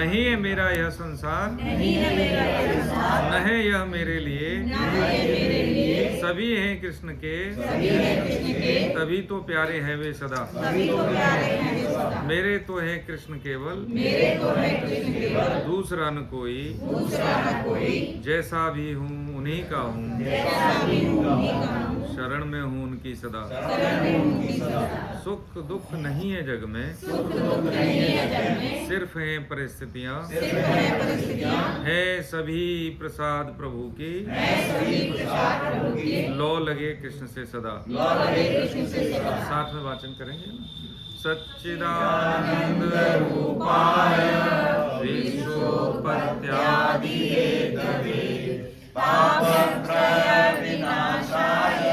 नहीं है मेरा यह संसार, न है यह मेरे लिए, सभी हैं कृष्ण के, तभी तो प्यारे हैं वे सदा। मेरे तो है कृष्ण केवल, दूसरा न कोई, जैसा भी हूँ उन्हीं का हूँ, शरण में हूँ उनकी सदा। सुख दुख नहीं है जग में, सिर्फ है परिस्थितियाँ, है सभी प्रसाद प्रभु की, लो लगे कृष्ण से सदा। साथ में वाचन करेंगे। सच्चिदानंद रूपाय विश्वोत्पत्त्यादि हेतवे पापत्रय विनाशाय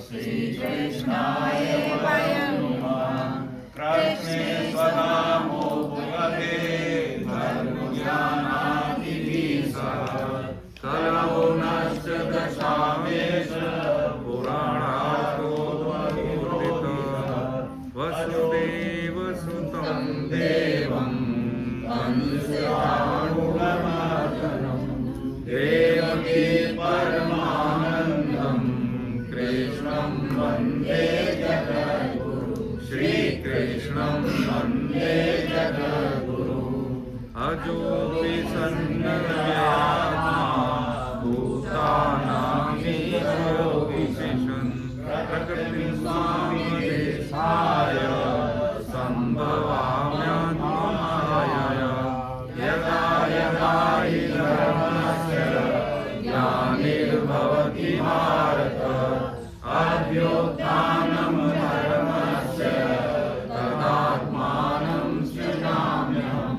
श्रीकृष्णाय वयं नमः। कृष्णे स्वनामो भगवते धर्मज्ञानादिभिः सह कलौ नश्च दशामेश पुराणातो वसुदेव सुतं देवं कंसचाणूरमर्दनं देवकी परमानन्दं कृष्णं वन्दे जगद्गुरु श्रीकृष्णं वन्दे जगद्गुरु। अजोऽपि सन्नव्यात्मा भूतानामीशोऽपि विशन् प्रकृतिं स्वामिदेशाय सम्भवाम्यहं यदा यदा हि धर्मस्य ग्लानिर्भवति भारत अभ्युत्थानं धर्मस्य तदात्मानं सृजाम्यहं।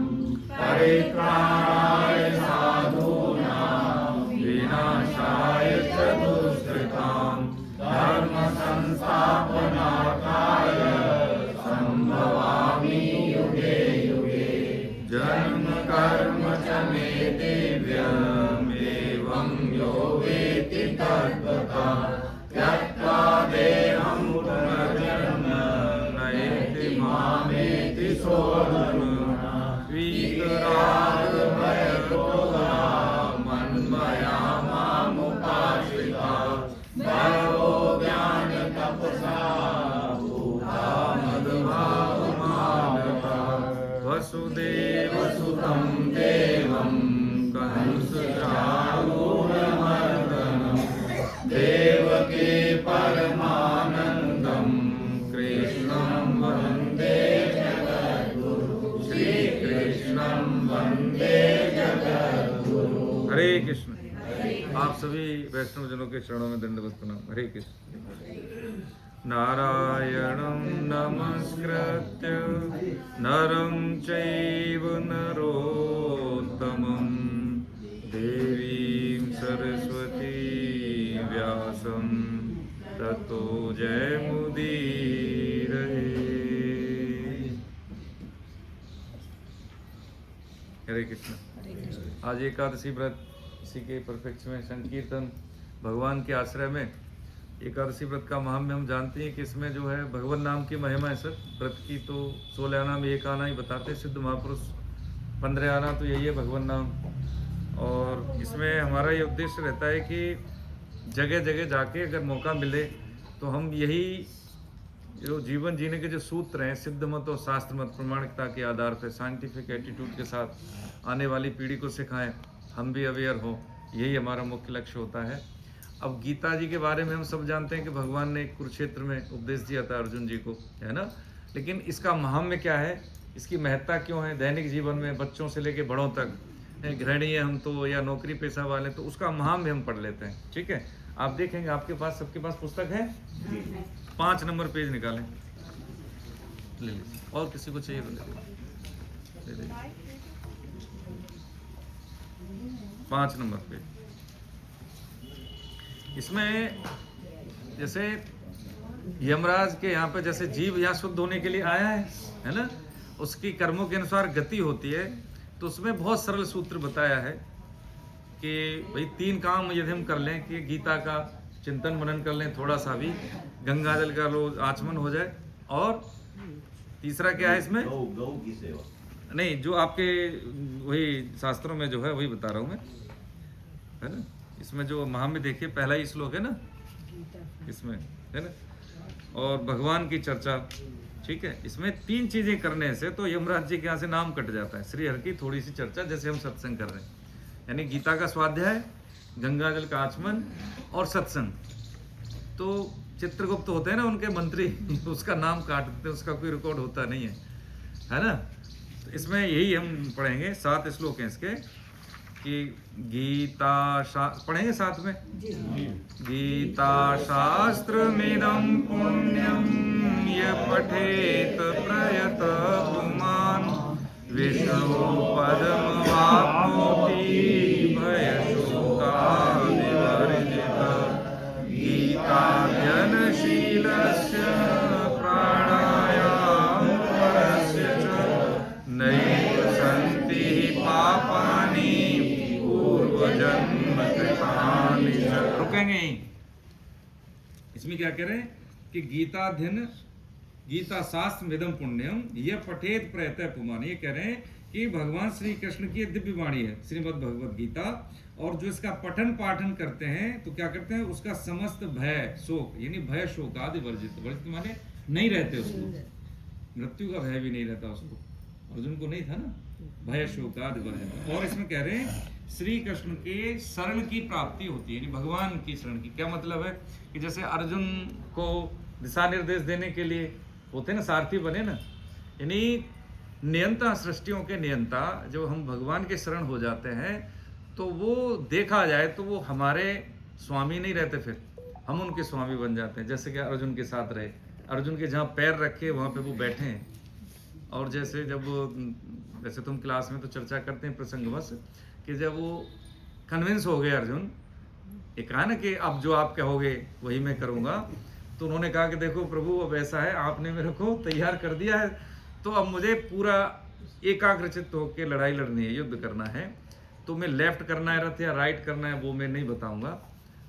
परित्राणाय साधूनां विनाशाय च दुष्कृतां धर्म संस्थापनार्थाय संभवामि युगे युगे। जन्म कर्म च मे दिव्यमेवं यो वेत्ति तत्त्वतः त्यक्त्वा देहं पुनर्जन्म नयति मामेति सोऽर्जुन। वीतरागभयक्रोधा मन्मया मामुपाश्रिता बहवो ज्ञानतपसा भूता मद्भावमागता। वसुदेवसुतं देवं कंसचाणूरमर्दनं देवकी परमानन्दं कृष्णं वन्दे जगद्गुरु श्रीकृष्णं वन्दे जगद्गुरु। हरे कृष्ण। आप सभी वैष्णव जनों के चरणों में दंडवत प्रणाम। हरे कृष्ण। नारायणं नमस्कृत्य नरं चैव नरोत्तमं देवीं सरस्वती व्यासं ततो जयमुदीरये। हरे कृष्ण। आज एकादशी व्रत इसी के परफेक्ट में संकीर्तन भगवान के आश्रय में एकादशी व्रत का महात्म्य हम जानते हैं कि इसमें जो है भगवान नाम की महिमा है। सर व्रत की तो 16 आना में एक आना ही बताते सिद्ध महापुरुष, 15 आना तो यही है भगवान नाम। और इसमें हमारा ये उद्देश्य रहता है कि जगह जगह जाके अगर मौका मिले तो हम यही जो जीवन जीने के जो सूत्र हैं सिद्ध मत और शास्त्र मत प्रमाणिकता के आधार पर साइंटिफिक एटीट्यूड के साथ आने वाली पीढ़ी को सिखाएं, हम भी अवेयर हों, यही हमारा मुख्य लक्ष्य होता है। अब गीता जी के बारे में हम सब जानते हैं कि भगवान ने कुरुक्षेत्र में उपदेश दिया था अर्जुन जी को, है ना। लेकिन इसका महात्म्य क्या है, इसकी महत्ता क्यों है दैनिक जीवन में, बच्चों से लेकर बड़ों तक, गृहिणी है हम तो या नौकरी पेशा वाले, तो उसका महात्म्य हम पढ़ लेते हैं। ठीक है, आप देखेंगे आपके पास सबके पास पुस्तक है, 5 नंबर पेज निकालें, ले लीजिए, और किसी को चाहिए तो ले लीजिए। 5 नंबर पेज। इसमें जैसे यमराज के यहाँ पे जैसे जीव यहाँ शुद्ध होने के लिए आया है ना, उसकी कर्मों के अनुसार गति होती है, तो उसमें बहुत सरल सूत्र बताया है कि भाई 3 काम यदि हम कर लें कि गीता का चिंतन मनन कर लें, थोड़ा सा भी गंगा जल का रोज आचमन हो जाए, और तीसरा क्या है इसमें, गौ की सेवा। नहीं, जो आपके वही शास्त्रों में जो है वही बता रहा हूँ मैं, है ना। इसमें जो महाम्य देखिए पहला ही श्लोक है ना इसमें, है ना, और भगवान की चर्चा, ठीक है। इसमें 3 चीजें करने से तो यमराज जी के यहाँ से नाम कट जाता है। श्री हरि की थोड़ी सी चर्चा, जैसे हम सत्संग कर रहे हैं, यानी गीता का स्वाध्याय, गंगा जल का आचमन और सत्संग। तो चित्रगुप्त होते हैं ना उनके मंत्री, उसका नाम काट देते हैं, उसका कोई रिकॉर्ड होता नहीं है ना। तो इसमें यही हम पढ़ेंगे, 7 श्लोक हैं इसके, कि गीता पढ़ेंगे साथ में। गीता शास्त्रमिदं पुण्यं य पठेत प्रयत पुमान् विष्णु पदमवाप्नोति भयशोकादिवर्जितः। गीताध्ययनशीलस्य प्राणायामपरस्य च नैव सन्ति पापानि पूर्वजन्म कृतानि च। रुकेंगे यहीं। इसमें क्या कह रहे हैं कि गीताध्ययन, गीता शास्त्र मिदम पुण्यम यह पठेत प्रयतः पुमान। ये कह रहे हैं कि भगवान श्री कृष्ण की दिव्य वाणी है श्रीमद् भगवद गीता, और जो इसका पठन पाठन करते हैं तो क्या करते हैं, उसका समस्त भय शोक, यानी भय शोक आदि वर्जित, वर्जित माने नहीं रहते, उसको मृत्यु का भय भी नहीं रहता उसको। अर्जुन को नहीं था ना भय शोक आदि वर्जित। और इसमें कह रहे हैं श्री कृष्ण के शरण की प्राप्ति होती है, यानी भगवान की शरण की। क्या मतलब है कि जैसे अर्जुन को दिशा निर्देश देने के लिए होते ना सारथी बने ना, यानी नियंता, सृष्टियों के नियंता, जो हम भगवान के शरण हो जाते हैं तो वो देखा जाए तो वो हमारे स्वामी नहीं रहते, फिर हम उनके स्वामी बन जाते हैं। जैसे कि अर्जुन के साथ रहे, अर्जुन के जहाँ पैर रखे वहाँ पे वो बैठे हैं। और जैसे जब वैसे तुम क्लास में तो चर्चा करते हैं प्रसंगवश, कि जब वो कन्विंस हो गए अर्जुन, ये कहा ना कि अब जो आप कहोगे वही मैं करूँगा, तो उन्होंने कहा कि देखो प्रभु अब ऐसा है, आपने मेरे को तैयार कर दिया है, तो अब मुझे पूरा एकाग्रचित्त होकर लड़ाई लड़नी है, युद्ध करना है। तो मैं लेफ्ट करना है रथ या राइट करना है वो मैं नहीं बताऊंगा,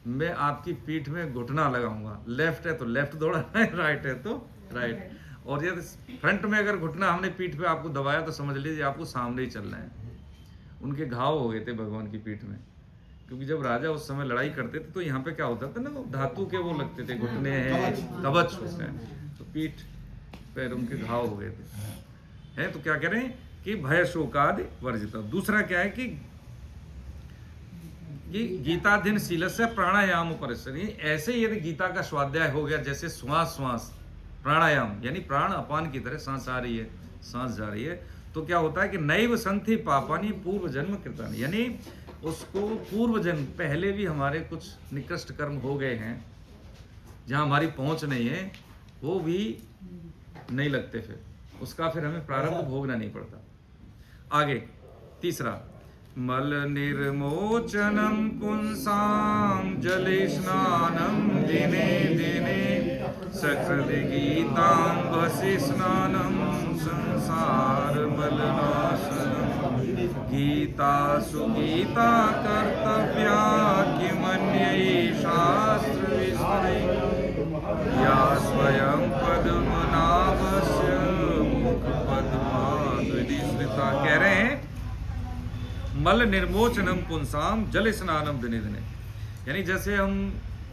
मैं आपकी पीठ में घुटना लगाऊंगा। लेफ्ट है तो लेफ्ट दौड़ाना है, राइट है तो राइट। और यदि फ्रंट में अगर घुटना हमने पीठ पे आपको दबाया तो समझ लीजिए आपको सामने ही चलना है। उनके घाव हो गए थे भगवान की पीठ में, क्योंकि जब राजा उस समय लड़ाई करते थे तो यहाँ पे क्या होता था ना, वो धातु के वो लगते थे, घुटने हैं, कवच होते हैं, तो पीठ पैर उनके घाव हो गए थे, है। तो क्या कह रहे हैं कि भय शोकादि वर्जित। दूसरा क्या है कि गीताध्ययन शीलस्य प्राणायाम परिसरी। ऐसे यदि गीता का स्वाध्याय हो गया, जैसे श्वास श्वास प्राणायाम, यानी प्राण अपान की तरह सांस आ रही है सांस जा रही है, तो क्या होता है कि नैव संति पापानि पूर्व जन्म कृतानि, यानी उसको पूर्व जन्म पहले भी हमारे कुछ निकृष्ट कर्म हो गए हैं जहाँ हमारी पहुँच नहीं है, वो भी नहीं लगते, फिर उसका फिर हमें प्रारब्ध भोगना नहीं पड़ता। आगे तीसरा, मल निर्मोचनम पुंसां जले स्नानम दिने दिने सकृद गीतां भसि स्नानम संसार मलनाशनम। गीता सुगीता कर्तव्या किमन्यै शास्त्र विस्मृ या स्वयं पद्मनाभस्य मुख पद्माद्विस्मृता। कह रहे हैं मल निर्मोचनम पुंसाम जल स्नानम दिने दिने, यानी जैसे हम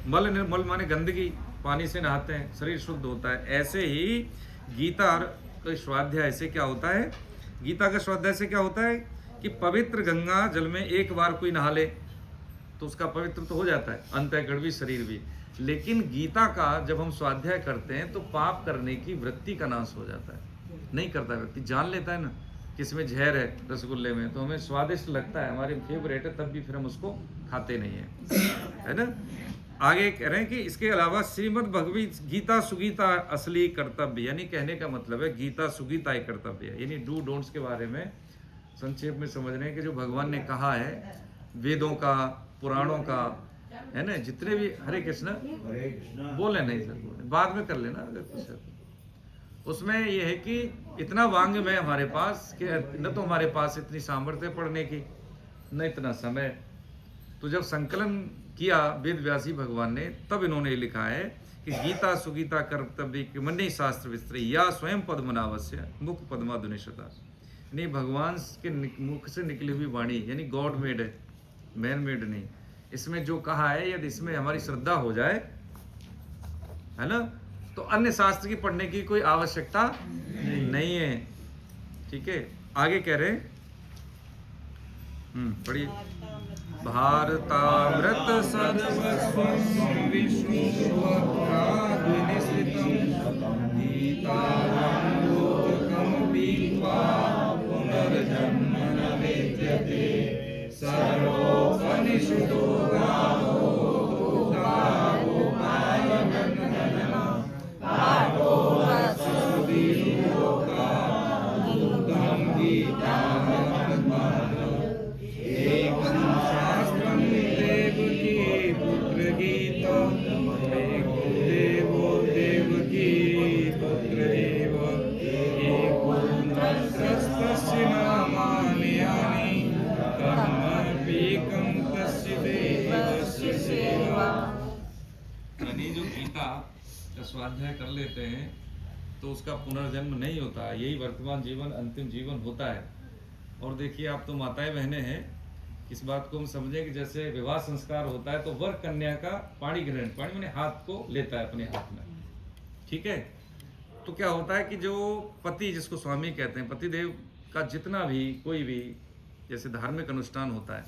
मल माने गंदगी, पानी से नहाते हैं शरीर शुद्ध होता है, ऐसे ही गीता का स्वाध्याय से क्या होता है, गीता का स्वाध्याय से क्या होता है कि पवित्र गंगा जल में एक बार कोई नहा ले तो उसका पवित्र तो हो जाता है, अंतःकरण भी शरीर भी। लेकिन गीता का जब हम स्वाध्याय करते हैं तो पाप करने की वृत्ति का नाश हो जाता है, नहीं करता व्यक्ति, जान लेता है ना किसमें जहर है रसगुल्ले में, तो हमें स्वादिष्ट लगता है, हमारे फेवरेट है, तब भी फिर हम उसको खाते नहीं है ना। आगे कह रहे हैं कि इसके अलावा श्रीमद् भगवत गीता सुगीता असली कर्तव्य, यानी कहने का मतलब है गीता सुगीता एक कर्तव्य है, यानी डू डोंट्स के बारे में संक्षेप में समझ रहे हैं कि जो भगवान ने कहा है वेदों का, पुराणों का, है ना, जितने भी, हरे कृष्ण बोले नहीं सर, बाद में कर लेना अगर कुछ है तो। उसमें यह है कि इतना वांग्मय हमारे पास कि न तो हमारे पास इतनी सामर्थ्य पढ़ने की, न इतना समय। तो जब संकलन किया वेद व्यासी भगवान ने, तब इन्होंने लिखा है कि गीता सुगीता कर्तव्य कि मन्य शास्त्र विस्तृत या स्वयं पद्मनाभस्य मुख पद्माधुनिशता, नहीं, भगवान के मुख से निकली हुई वाणी, यानी गॉड मेड है, मैन मेड नहीं। इसमें जो कहा है यदि इसमें हमारी श्रद्धा हो जाए, है ना, तो अन्य शास्त्र की पढ़ने की कोई आवश्यकता नहीं है। ठीक है, आगे कह रहे पढ़िए। भारतामृत सर्वस्वं विष्णुवक्त्राद्विनिश्रितं गीतामृतं पीत्वा पुनर्जन्म न विद्यते सर्वोपनिषदो गावो दुग्धा गोपालनन्दनः पार्थो वत्सवीरोका दुग्धं गीतामृतम् एकं शास्त्रं देवकी पुत्र गीतम् एको देवो देवकी पुत्र एव एको नरस्तस्य नामानि यानि कर्मण्येकं तस्य देवस्य सेवा। यानी जो गीता का स्वाध्याय कर लेते हैं तो उसका पुनर्जन्म नहीं होता, यही वर्तमान जीवन अंतिम जीवन होता है। और देखिए, आप तो माताएं बहनें हैं, इस बात को हम समझें कि जैसे विवाह संस्कार होता है तो वर कन्या का पाणी ग्रहण, पाणी मैंने हाथ को लेता है अपने हाथ में, ठीक है। तो क्या होता है कि जो पति, जिसको स्वामी कहते हैं, पतिदेव का जितना भी कोई भी जैसे धार्मिक अनुष्ठान होता है,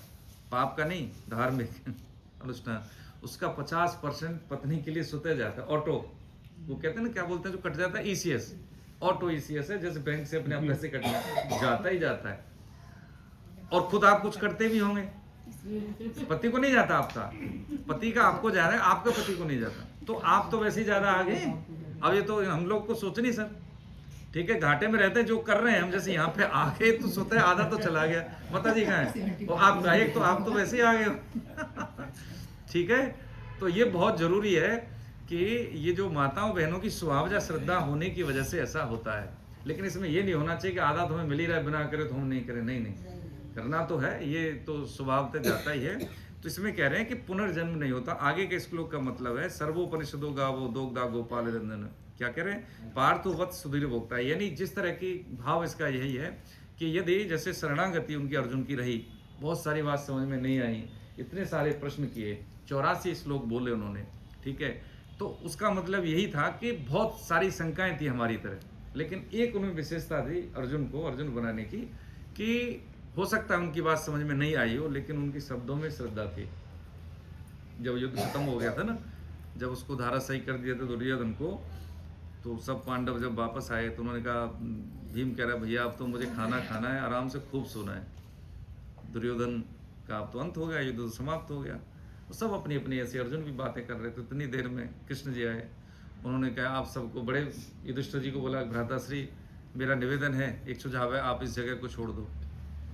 पाप का नहीं, धार्मिक अनुष्ठान, उसका 50% पत्नी के लिए स्वतः जाता है, ऑटो। वो कहते हैं ना, क्या बोलते हैं जो कट जाता है, ECS, ऑटो ECS है, जैसे बैंक से अपने आप पैसे कटना, जाता ही जाता है। और खुद आप कुछ करते भी होंगे, पति को नहीं जाता आपका, पति का आपको जा रहा है, आपका पति को नहीं जाता, तो आप तो वैसे ही ज्यादा आगे। अब ये तो हम लोग को सोच नहीं सर, ठीक है, घाटे में रहते जो कर रहे हैं हम, जैसे यहाँ पे आगे तो सोते आधा तो चला गया, माता जी कहाँ है, और आप एक तो आप तो वैसे ही आ गए हो। ठीक है, तो ये बहुत जरूरी है कि ये जो माताओं बहनों की स्वभाव या श्रद्धा होने की वजह से ऐसा होता है। लेकिन इसमें ये नहीं होना चाहिए कि आधा तो हमें मिल ही रहा है, बिना करे तो हम नहीं करें, नहीं नहीं, करना तो है, ये तो स्वभाव तक जाता ही है। तो इसमें कह रहे हैं कि पुनर्जन्म नहीं होता। आगे के श्लोक का मतलब है, सर्वोपनिषदो गावो दोग्धा गोपाल नंदन, क्या कह रहे हैं, पार्थो वत्स सुधीर भोक्ता, यानी जिस तरह की भाव इसका यही है कि यदि जैसे शरणागति उनकी अर्जुन की रही, बहुत सारी बात समझ में नहीं आई, इतने सारे प्रश्न किए, 84 श्लोक बोले उन्होंने, ठीक है, तो उसका मतलब यही था कि बहुत सारी शंकाएं थी हमारी तरह, लेकिन एक उनमें विशेषता थी अर्जुन को अर्जुन बनाने की, कि हो सकता है उनकी बात समझ में नहीं आई हो, लेकिन उनके शब्दों में श्रद्धा थी। जब युद्ध खत्म हो गया था ना, जब उसको धाराशायी कर दिया था दुर्योधन को, तो सब पांडव जब वापस आए तो उन्होंने कहा, भीम कह रहा है, भैया अब तो मुझे खाना खाना है, आराम से खूब सोना है। दुर्योधन का अब तो अंत हो गया, युद्ध तो समाप्त हो गया। तो सब अपनी अपनी ऐसी, अर्जुन भी बातें कर रहे थे। इतनी देर में कृष्ण जी आए, उन्होंने कहा, आप सबको, बड़े युधिष्ठिर जी को बोला, भ्राताश्री मेरा निवेदन है, एक सुझाव है, आप इस जगह को छोड़ दो।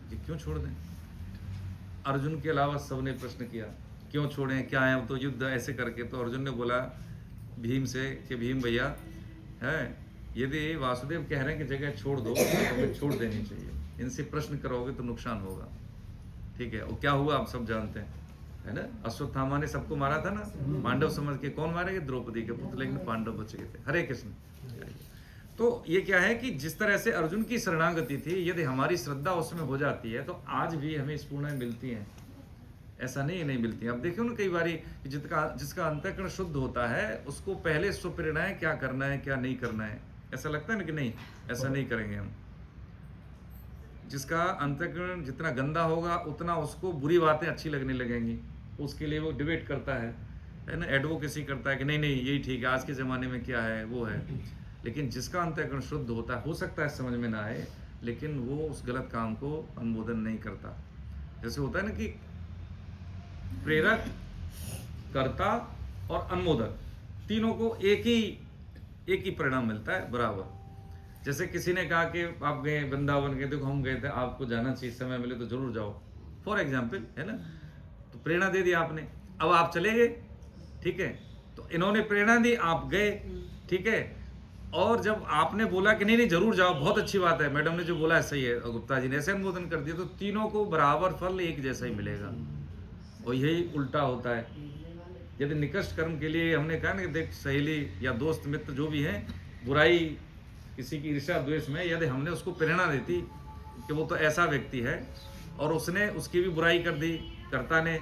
कि क्यों छोड़ दें? अर्जुन के अलावा सबने प्रश्न किया, क्यों छोड़ें, क्या है, अब तो युद्ध, ऐसे करके। तो अर्जुन ने बोला भीम से कि भीम भैया है, यदि वासुदेव कह रहे हैं कि जगह छोड़ दो तो हमें छोड़ देनी चाहिए, इनसे प्रश्न करोगे तो नुकसान होगा, ठीक है। और क्या हुआ आप सब जानते हैं, है ना, अश्वत्थामा ने सबको मारा था ना, पांडव समझ के। कौन मारे गए? द्रौपदी के पुत्र, लेकिन पांडव बच गए थे। हरे कृष्ण। तो ये क्या है कि जिस तरह से अर्जुन की शरणागति थी, यदि हमारी श्रद्धा उसमें हो जाती है तो आज भी हमें स्पूर्णाएं मिलती हैं, ऐसा नहीं नहीं मिलती हैं। अब देखियो ना, कई बारी जिसका अंतःकरण शुद्ध होता है उसको पहले स्वप्रेरणाएं क्या करना है क्या नहीं करना है, ऐसा लगता है ना कि नहीं ऐसा नहीं करेंगे हम। जिसका अंतःकरण जितना गंदा होगा उतना उसको बुरी बातें अच्छी लगने लगेंगी, उसके लिए वो डिबेट करता है ना, एडवोकेसी करता है कि नहीं नहीं यही ठीक है, आज के ज़माने में क्या है वो है। लेकिन जिसका अंतःकरण शुद्ध होता है, हो सकता है समझ में ना आए, लेकिन वो उस गलत काम को अनुमोदन नहीं करता। जैसे होता है ना कि प्रेरक, कर्ता और अनुमोदक, तीनों को एक ही परिणाम मिलता है बराबर। जैसे किसी ने कहा कि आप गए वृंदावन गए, देखो हम गए थे, आपको जाना चाहिए, समय मिले तो जरूर जाओ, फॉर एग्जाम्पल, है ना, तो प्रेरणा दे दी आपने, अब आप चले गए, ठीक है, तो इन्होंने प्रेरणा दी, आप गए, ठीक है। और जब आपने बोला कि नहीं नहीं जरूर जाओ, बहुत अच्छी बात है, मैडम ने जो बोला है सही है, गुप्ता जी ने ऐसे अनुमोदन कर दिया, तो तीनों को बराबर फल एक जैसा ही मिलेगा। और यही उल्टा होता है, यदि निकृष्ट कर्म के लिए हमने कहा ना कि देख सहेली या दोस्त मित्र जो भी हैं, बुराई किसी की ईर्ष्या द्वेष में, यदि हमने उसको प्रेरणा देती कि वो तो ऐसा व्यक्ति है, और उसने उसकी भी बुराई कर दी कर्ता ने,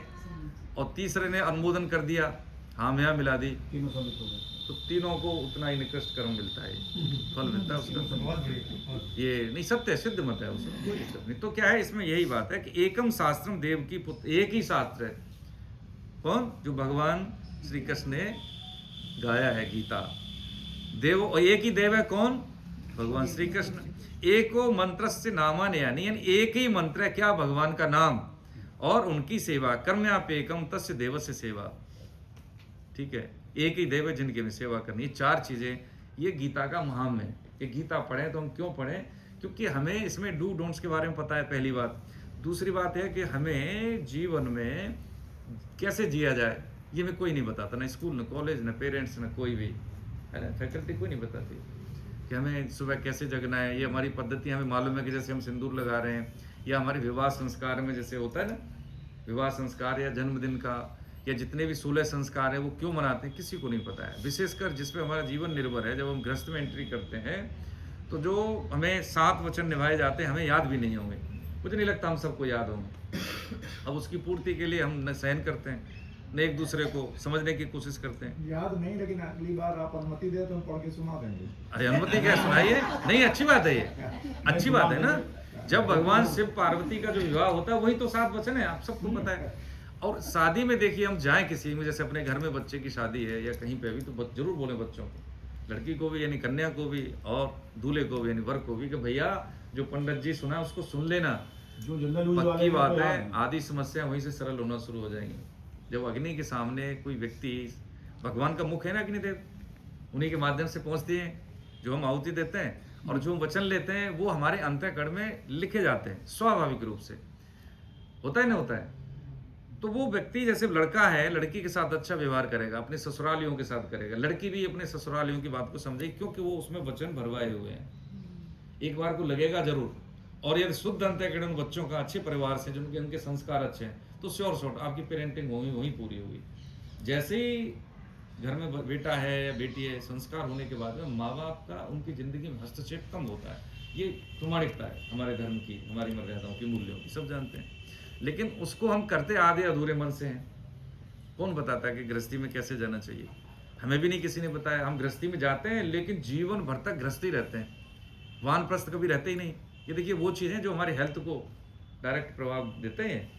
और तीसरे ने अनुमोदन कर दिया, हाँ में मिला दी, तो तीनों को उतना ही निकृष्ट कर्म मिलता है, फल मिलता है उसका। ये नहीं सत्य है, सिद्ध मत है, उसमें कोई दिक्कत नहीं। तो क्या है इसमें, यही बात है कि एकम शास्त्रम देव की पुत्र, एक ही शास्त्र है, कौन, जो भगवान श्री कृष्ण ने गाया है गीता। देव, और एक ही देव है कौन, भगवान श्री कृष्ण। एको मंत्र से नामाने, यानी एक ही मंत्र है, क्या, भगवान का नाम और उनकी सेवा। कर्म्यापेकम तस्य देव से सेवा, ठीक है, एक ही देव है जिनकी हमें सेवा करनी है। चार चीजें, ये गीता का महात्म्य है। ये गीता पढ़ें तो हम क्यों पढ़ें, क्योंकि हमें इसमें डू डोंट्स के बारे में पता है, पहली बात। दूसरी बात है कि हमें जीवन में कैसे जिया जाए, ये हमें कोई नहीं बताता, ना स्कूल, ना कॉलेज, ना पेरेंट्स, ना कोई भी, है ना, फैकल्टी कोई नहीं बताती कि हमें सुबह कैसे जगना है। ये हमारी पद्धति हमें मालूम है कि जैसे हम सिंदूर लगा रहे हैं, या हमारे विवाह संस्कार में जैसे होता है ना, विवाह संस्कार या जन्मदिन का या जितने भी 16 संस्कार है वो क्यों मनाते हैं, किसी को नहीं पता है। विशेषकर जिस पे हमारा जीवन निर्भर है, जब हम गृहस्थ में एंट्री करते हैं तो जो हमें 7 वचन निभाए जाते हैं हमें याद भी नहीं होंगे, मुझे नहीं लगता हम सबको याद होंगे। अब उसकी पूर्ति के लिए हम न सहन करते हैं, न एक दूसरे को समझने की कोशिश करते हैं। याद नहीं, लेकिन अगली बार आप अनुमति दे तो हम पढ़ के सुना देंगे। अरे अनुमति क्या सुनाइए, नहीं अच्छी बात है, ये अच्छी बात है ना। जब भगवान शिव पार्वती का जो विवाह होता है वही तो 7 वचन है, आप सबको पता है। और शादी में देखिए, हम जाएं किसी में, जैसे अपने घर में बच्चे की शादी है या कहीं पे भी, तो जरूर बोले बच्चों को, लड़की को भी यानी कन्या को भी, और दूल्हे को भी यानी वर को भी, कि भैया जो पंडित जी सुना उसको सुन लेना, जो जनरल पक्की बात है, आदि समस्या वहीं से सरल होना शुरू हो जाएंगी। जब अग्नि के सामने कोई व्यक्ति, भगवान का मुख है ना अग्निदेव, उन्हीं के माध्यम से पहुंचती हैं, जो हम आहुति देते हैं और जो हम वचन लेते हैं वो हमारे अंतःकरण में लिखे जाते हैं, स्वाभाविक रूप से होता है ना, होता है। तो वो व्यक्ति जैसे लड़का है, लड़की के साथ अच्छा व्यवहार करेगा, अपने ससुरालियों के साथ करेगा, लड़की भी अपने ससुरालियों की बात को समझेगी, क्योंकि वो उसमें वचन भरवाए हुए हैं, एक बार को लगेगा जरूर। और यदि शुद्ध अंतःकरण बच्चों का अच्छे परिवार से, जिनके उनके संस्कार अच्छे हैं, तो श्योर शॉर्ट आपकी पेरेंटिंग होगी वहीं पूरी होगी। जैसे ही घर में बेटा है या बेटी है, संस्कार होने के बाद में माँ बाप का उनकी जिंदगी में हस्तक्षेप कम होता है। ये प्रामाणिकता है हमारे धर्म की, हमारी मर्यादाओं की, मूल्यों की, सब जानते हैं। लेकिन उसको हम करते आधे अधूरे मन से हैं। कौन बताता है कि गृहस्थी में कैसे जाना चाहिए, हमें भी नहीं किसी ने बताया। हम गृहस्थी में जाते हैं लेकिन जीवन भर तक गृहस्थी रहते हैं, वानप्रस्थ कभी रहते ही नहीं। ये देखिए वो चीज़ें जो हमारे हेल्थ को डायरेक्ट प्रभाव देते हैं,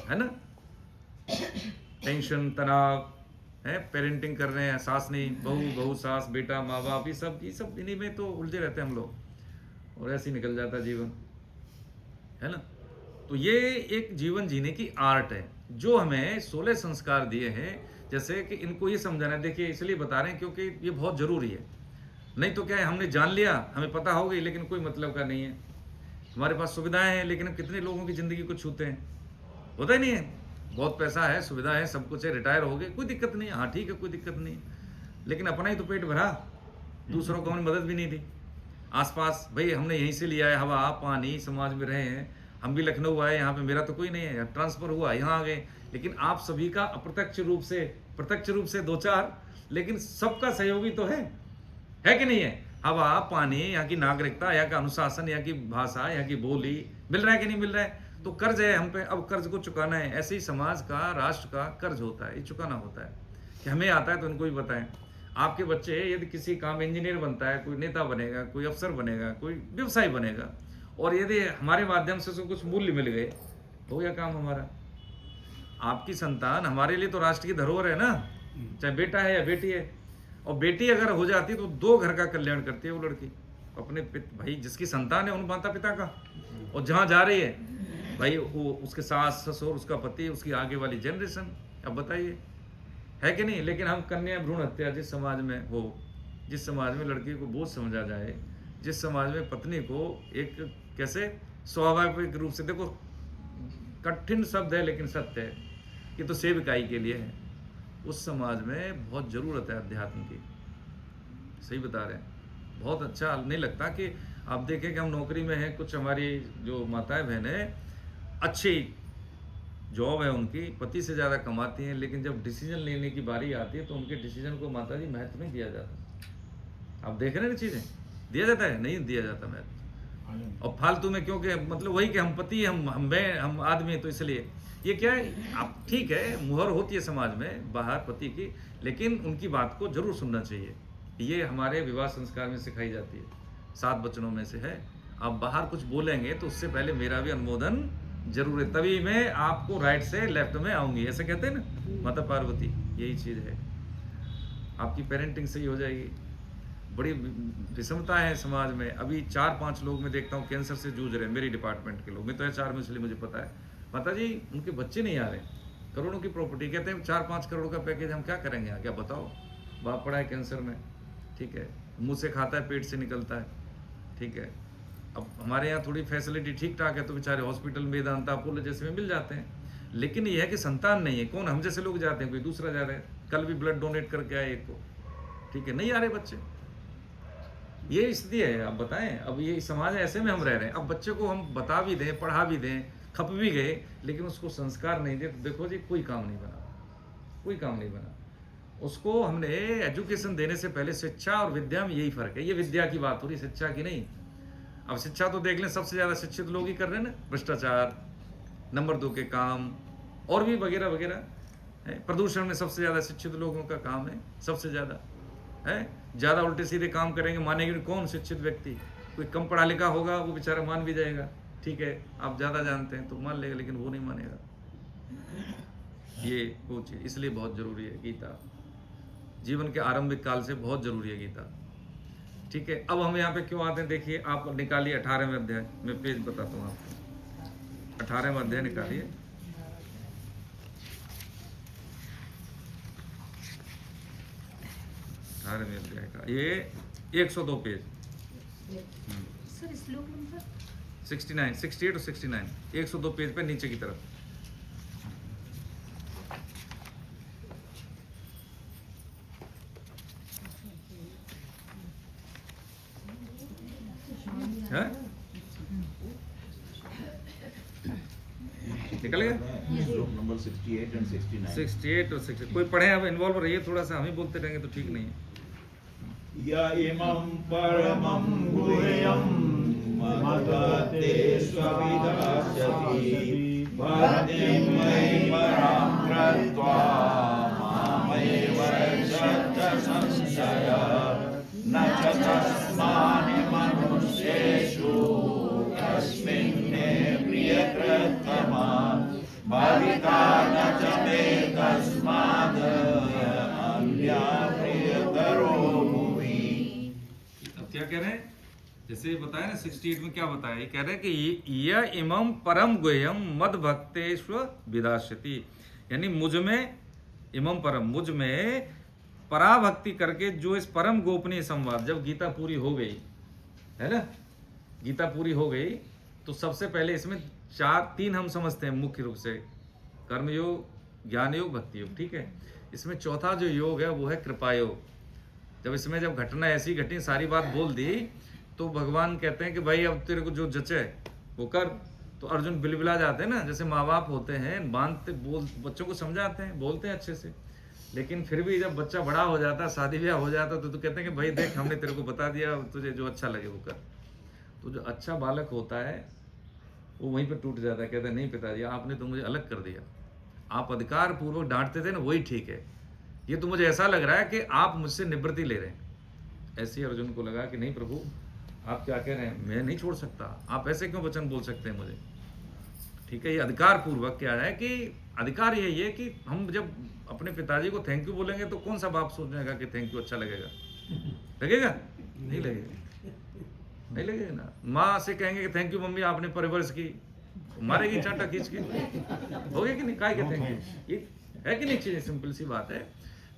है ना, टेंशन, तनाव है, पेरेंटिंग कर रहे हैं, सास नहीं, बहू सास, बेटा, माँ बाप, ये सब इन्हीं में तो उलझे रहते हैं हम लोग, और ऐसे ही निकल जाता जीवन, है ना। तो ये एक जीवन जीने की आर्ट है जो हमें 16 संस्कार दिए हैं। जैसे कि इनको ये समझाना है, देखिए इसलिए बता रहे हैं क्योंकि ये बहुत जरूरी है। नहीं तो क्या है, हमने जान लिया, हमें पता हो गई, लेकिन कोई मतलब का नहीं है। हमारे पास सुविधाएं हैं लेकिन हम कितने लोगों की ज़िंदगी को छूते हैं, होता ही नहीं है। बहुत पैसा है, सुविधा है, सब कुछ है, रिटायर हो गए, कोई दिक्कत नहीं है, हाँ ठीक है, कोई दिक्कत नहीं है, लेकिन अपना ही तो पेट भरा, दूसरों को हमने मदद भी नहीं दी। आसपास भाई हमने यहीं से लिया है, हवा पानी, समाज में रहे हैं, हम भी लखनऊ आए, यहाँ पे मेरा तो कोई नहीं है, ट्रांसफर हुआ, यहाँ आ गए, लेकिन आप सभी का अप्रत्यक्ष रूप से, प्रत्यक्ष रूप से 2-4, लेकिन सबका सहयोगी तो है कि नहीं है। हवा पानी, यहाँ की नागरिकता, यहाँ का अनुशासन, यहाँ की भाषा, यहाँ की बोली, मिल रहा है कि नहीं मिल रहा है। तो कर्ज है हम पे, अब कर्ज को चुकाना है। ऐसे ही समाज का, राष्ट्र का कर्ज होता है, ये चुकाना होता है। कि हमें आता है तो उनको भी बताएं। आपके बच्चे यदि किसी काम इंजीनियर बनता है, कोई नेता बनेगा, कोई अफसर बनेगा, कोई व्यवसायी बनेगा, और यदि हमारे माध्यम से उसको कुछ मूल्य मिल गए, हो गया काम हमारा। आपकी संतान हमारे लिए तो राष्ट्र की धरोहर है ना, चाहे बेटा है या बेटी है। और बेटी अगर हो जाती है तो 2 घर का कल्याण करती है वो लड़की, अपने भाई जिसकी संतान है उन माता पिता का, और जहाँ जा रही है भाई वो उसके सास ससुर, उसका पति, उसकी आगे वाली जनरेशन। अब बताइए है कि नहीं। लेकिन हम कन्या भ्रूण हत्या जिस समाज में हो, जिस समाज में लड़की को बोझ समझा जाए, जिस समाज में पत्नी को एक कैसे स्वाभाविक रूप से, देखो कठिन शब्द है लेकिन सत्य है, ये तो सेविकाई के लिए है, उस समाज में बहुत ज़रूरत है अध्यात्म की। सही बता रहे हैं। बहुत अच्छा नहीं लगता कि आप देखें कि हम नौकरी में हैं, कुछ हमारी जो माताएं बहनें अच्छी जॉब है उनकी, पति से ज़्यादा कमाती हैं, लेकिन जब डिसीजन लेने की बारी आती है तो उनके डिसीजन को माता जी महत्व नहीं दिया जाता। आप देख रहे हैं ना चीज़ें, दिया जाता है, नहीं दिया जाता महत्व। और फालतू में क्योंकि मतलब वही कि हम पति हम आदमी, तो इसलिए ये क्या है, आप ठीक है मुहर होती है समाज में बाहर पति की, लेकिन उनकी बात को जरूर सुनना चाहिए। ये हमारे विवाह संस्कार में सिखाई जाती है, 7 वचनों में से है। आप बाहर कुछ बोलेंगे तो उससे पहले मेरा भी अनुमोदन जरूर है, तभी मैं आपको राइट से लेफ्ट में आऊंगी, ऐसे कहते हैं ना माता पार्वती, यही चीज़ है। आपकी पेरेंटिंग सही हो जाएगी। बड़ी विषमता है समाज में। अभी 4-5 लोग मैं देखता हूँ कैंसर से जूझ रहे हैं, मेरी डिपार्टमेंट के लोग, मैं तो HR में, इसलिए मुझे पता है। माता जी उनके बच्चे नहीं आ रहे, करोड़ों की प्रॉपर्टी, कहते हैं 4-5 करोड़ का पैकेज हम क्या करेंगे, क्या बताओ। बाप पड़ा है कैंसर में, ठीक है, मुंह से खाता है पेट से निकलता है, ठीक है। अब हमारे यहाँ थोड़ी फैसिलिटी ठीक ठाक है तो बेचारे हॉस्पिटल मेदांता अपोलो जैसे में मिल जाते हैं, लेकिन यह है कि संतान नहीं है। कौन, हम जैसे लोग जाते हैं, कोई दूसरा जा रहा है। कल भी ब्लड डोनेट करके आए एक को, ठीक है, नहीं आ रहे बच्चे। ये स्थिति है, आप बताएं। अब ये समाज ऐसे में हम रह रहे हैं। अब बच्चे को हम बता भी दें, पढ़ा भी दें, खप भी गए, लेकिन उसको संस्कार नहीं दे तो देखो जी कोई काम नहीं बना, कोई काम नहीं बना। उसको हमने एजुकेशन देने से पहले शिक्षा और विद्या में यही फर्क है। ये विद्या की बात हो रही, शिक्षा की नहीं। अब शिक्षा तो देख लें, सबसे ज़्यादा शिक्षित लोग ही कर रहे हैं ना, भ्रष्टाचार, नंबर 2 के काम और भी वगैरह वगैरह है। प्रदूषण में सबसे ज़्यादा शिक्षित लोगों का काम है, सबसे ज़्यादा है। ज़्यादा उल्टे सीधे काम करेंगे, मानेंगे कौन, शिक्षित व्यक्ति। कोई कम पढ़ा लिखा होगा वो बेचारा मान भी जाएगा, ठीक है आप ज़्यादा जानते हैं तो मान लेगा, लेकिन वो नहीं मानेगा। ये वो चीज़ इसलिए बहुत ज़रूरी है गीता, जीवन के आरंभिक काल से बहुत ज़रूरी है गीता, ठीक है। अब हम यहाँ पे क्यों आते हैं, देखिए आप निकालिए 18वें अध्याय, मैं पेज बताता हूँ आपको। 18वां अध्याय निकालिए, में अध्याय का ये 102 पेज, सर श्लोक नंबर 69, 68 और 69, 102 पेज पे नीचे की तरफ। है निकल गया। श्लोक नंबर 68 एंड 69। 68 और 60 कोई पढ़े, अब इन्वॉल्व रहिए थोड़ा सा, हम ही बोलते रहेंगे तो ठीक नहीं है। य इमं परमं गुह्यं मदते स्वविदास्यति भक्तिं मयि परां कृत्वा मामेव रक्षत संशयः न च तस्मानि मनुष्येषु कस्मिन्ने प्रियकृत्तमा भविता न च मे तस्माद् अन्या प्रियतरो भुवि। अब क्या कह रहे हैं, जैसे बताया ना 68 में क्या बताया, ये कह रहे हैं कि यह इमं परम गुह्यम मद भक्तेष्व विदास्यति, यानी मुझ में, इमं परम मुझ में पराभक्ति करके जो इस परम गोपनीय संवाद, जब गीता पूरी हो गई है ना, गीता पूरी हो गई तो सबसे पहले इसमें 3 हम समझते हैं मुख्य रूप से, कर्मयोग, ज्ञान योग, भक्ति योग, ठीक है। इसमें चौथा जो योग है वो है कृपा योग। जब इसमें जब घटना ऐसी घटी, सारी बात बोल दी, तो भगवान कहते हैं कि भाई अब तेरे को जो जचे वो कर। तो अर्जुन बिलबिला जाते हैं ना, जैसे माँ बाप होते हैं, बांधते बोल बच्चों को समझाते हैं, बोलते हैं अच्छे से, लेकिन फिर भी जब बच्चा बड़ा हो जाता है, शादी ब्याह हो जाता है, तो कहते हैं कि भाई देख हमने तेरे को बता दिया, तुझे जो अच्छा लगे वो कर। तो जो अच्छा बालक होता है वो वहीं पर टूट जाता है, कहता है नहीं पिताजी आपने तो मुझे अलग कर दिया, आप अधिकार पूर्वक डांटते थे ना वही ठीक है, ये तो मुझे ऐसा लग रहा है कि आप मुझसे निवृत्ति ले रहे हैं। ऐसे ही अर्जुन को लगा कि नहीं प्रभु आप क्या कह रहे हैं, मैं नहीं छोड़ सकता, आप ऐसे क्यों वचन बोल सकते हैं मुझे, ठीक है। ये अधिकार पूर्वक क्या है कि अधिकार यही है कि हम जब अपने पिताजी को थैंक यू बोलेंगे तो कौन सा बाप सोचेगा कि थैंक यू अच्छा लगेगा, लगेगा नहीं लगेगा, नहीं लगेगा ना। माँ से कहेंगे कि थैंक यू मम्मी आपने परवरिश की, मारेगी चाटा खींच के, हो गया कि नहीं, काय के थैंक यू, ये है कि नहीं चीज, सिंपल सी बात है।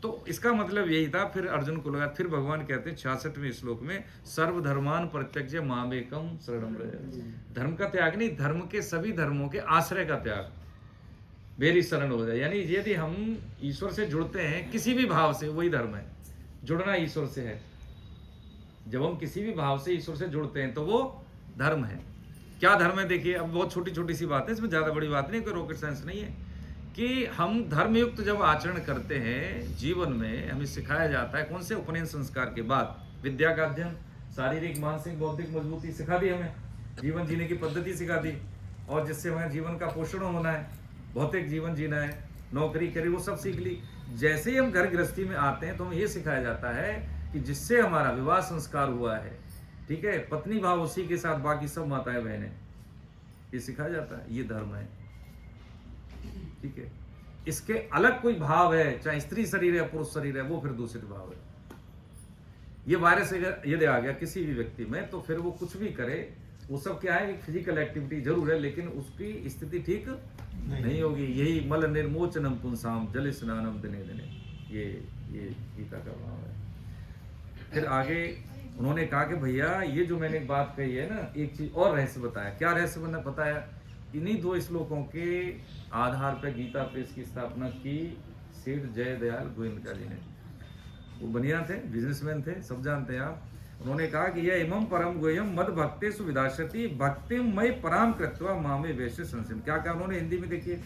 तो इसका मतलब यही था। फिर अर्जुन को लगा, फिर भगवान कहते हैं 66वें श्लोक में, सर्वधर्मान परित्यज्य मामेकम शरणम व्रज। धर्म का त्याग नहीं, धर्म के सभी धर्मों के आश्रय का त्याग, मेरी शरण हो जाए। यानी यदि हम ईश्वर से जुड़ते हैं किसी भी भाव से, वही धर्म है, जुड़ना ईश्वर से है। जब हम किसी भी भाव से ईश्वर से जुड़ते हैं तो वो धर्म है। क्या धर्म है देखिए, अब बहुत छोटी छोटी सी बात है, इसमें ज़्यादा बड़ी बात नहीं, कोई रॉकेट साइंस नहीं है, कि हम धर्मयुक्त जब आचरण करते हैं जीवन में, हमें सिखाया जाता है कौन से, उपनयन संस्कार के बाद विद्या का अध्ययन, शारीरिक मानसिक बौद्धिक मजबूती सिखा दी हमें, जीवन जीने की पद्धति सिखा दी, और जिससे हमें जीवन का पोषण होना है, भौतिक जीवन जीना है, नौकरी करी, वो सब सीख ली। जैसे ही हम घर गृहस्थी में आते हैं तो हमें ये सिखाया जाता है कि जिससे हमारा विवाह संस्कार हुआ है, ठीक है, पत्नी भाव उसी के साथ बाकी सब माताएं बहनें, ये सिखाया जाता है, ये धर्म है, ठीक है। इसके अलग कोई भाव है, चाहे स्त्री शरीर है पुरुष शरीर है, वो फिर दूसरे भाव है। ये वायरस यदि आ गया किसी भी व्यक्ति में तो फिर वो कुछ भी करे, वो सब क्या है, फिजिकल एक्टिविटी जरूर है लेकिन उसकी स्थिति ठीक नहीं होगी। यही मल निर्मोचनम पुंसाम जल स्नानम दिने दिने, ये गीता का भाव है। फिर आगे उन्होंने कहा कि भैया ये जो मैंने बात कही है ना, एक चीज और रहस्य बताया। क्या रहस्य मैंने बताया? इन्हीं 2 श्लोकों के आधार पर गीता प्रेस की स्थापना की सेठ जयदयाल गोयनका जी ने। वो बनिया थे, बिजनेसमैन थे, सब जानते हैं आप। उन्होंने कहा कि यह इमं परम गोयम मद भक्ते सुविदाशति भक्ति मय पराम कृत्वा मामे वैश्य संसिम। क्या कहा उन्होंने हिंदी में? देखिए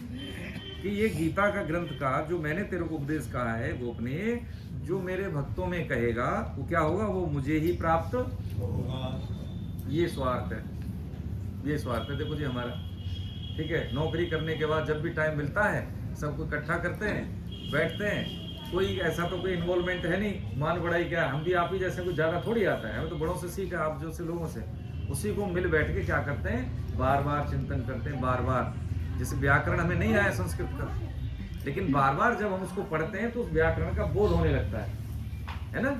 कि ये गीता का ग्रंथ का जो मैंने तेरे को उपदेश कहा है गोपनीय, जो मेरे भक्तों में कहेगा वो क्या होगा, वो मुझे ही प्राप्त होगा। ये स्वार्थ है, ये स्वार्थ है। देखो जी हमारा, ठीक है, नौकरी करने के बाद जब भी टाइम मिलता है सबको इकट्ठा करते हैं, बैठते हैं, कोई ऐसा तो कोई इन्वॉल्वमेंट है नहीं, मान बढ़ाई क्या, हम भी आप ही जैसे कुछ ज़्यादा थोड़ी आता है, हमें तो बड़ों से सीखा, आप जो से लोगों से, उसी को मिल बैठ के क्या करते हैं, बार बार चिंतन करते हैं, बार बार। जैसे व्याकरण हमें नहीं आया संस्कृत का, लेकिन बार बार जब हम उसको पढ़ते हैं तो उस व्याकरण का बोध होने लगता है ना।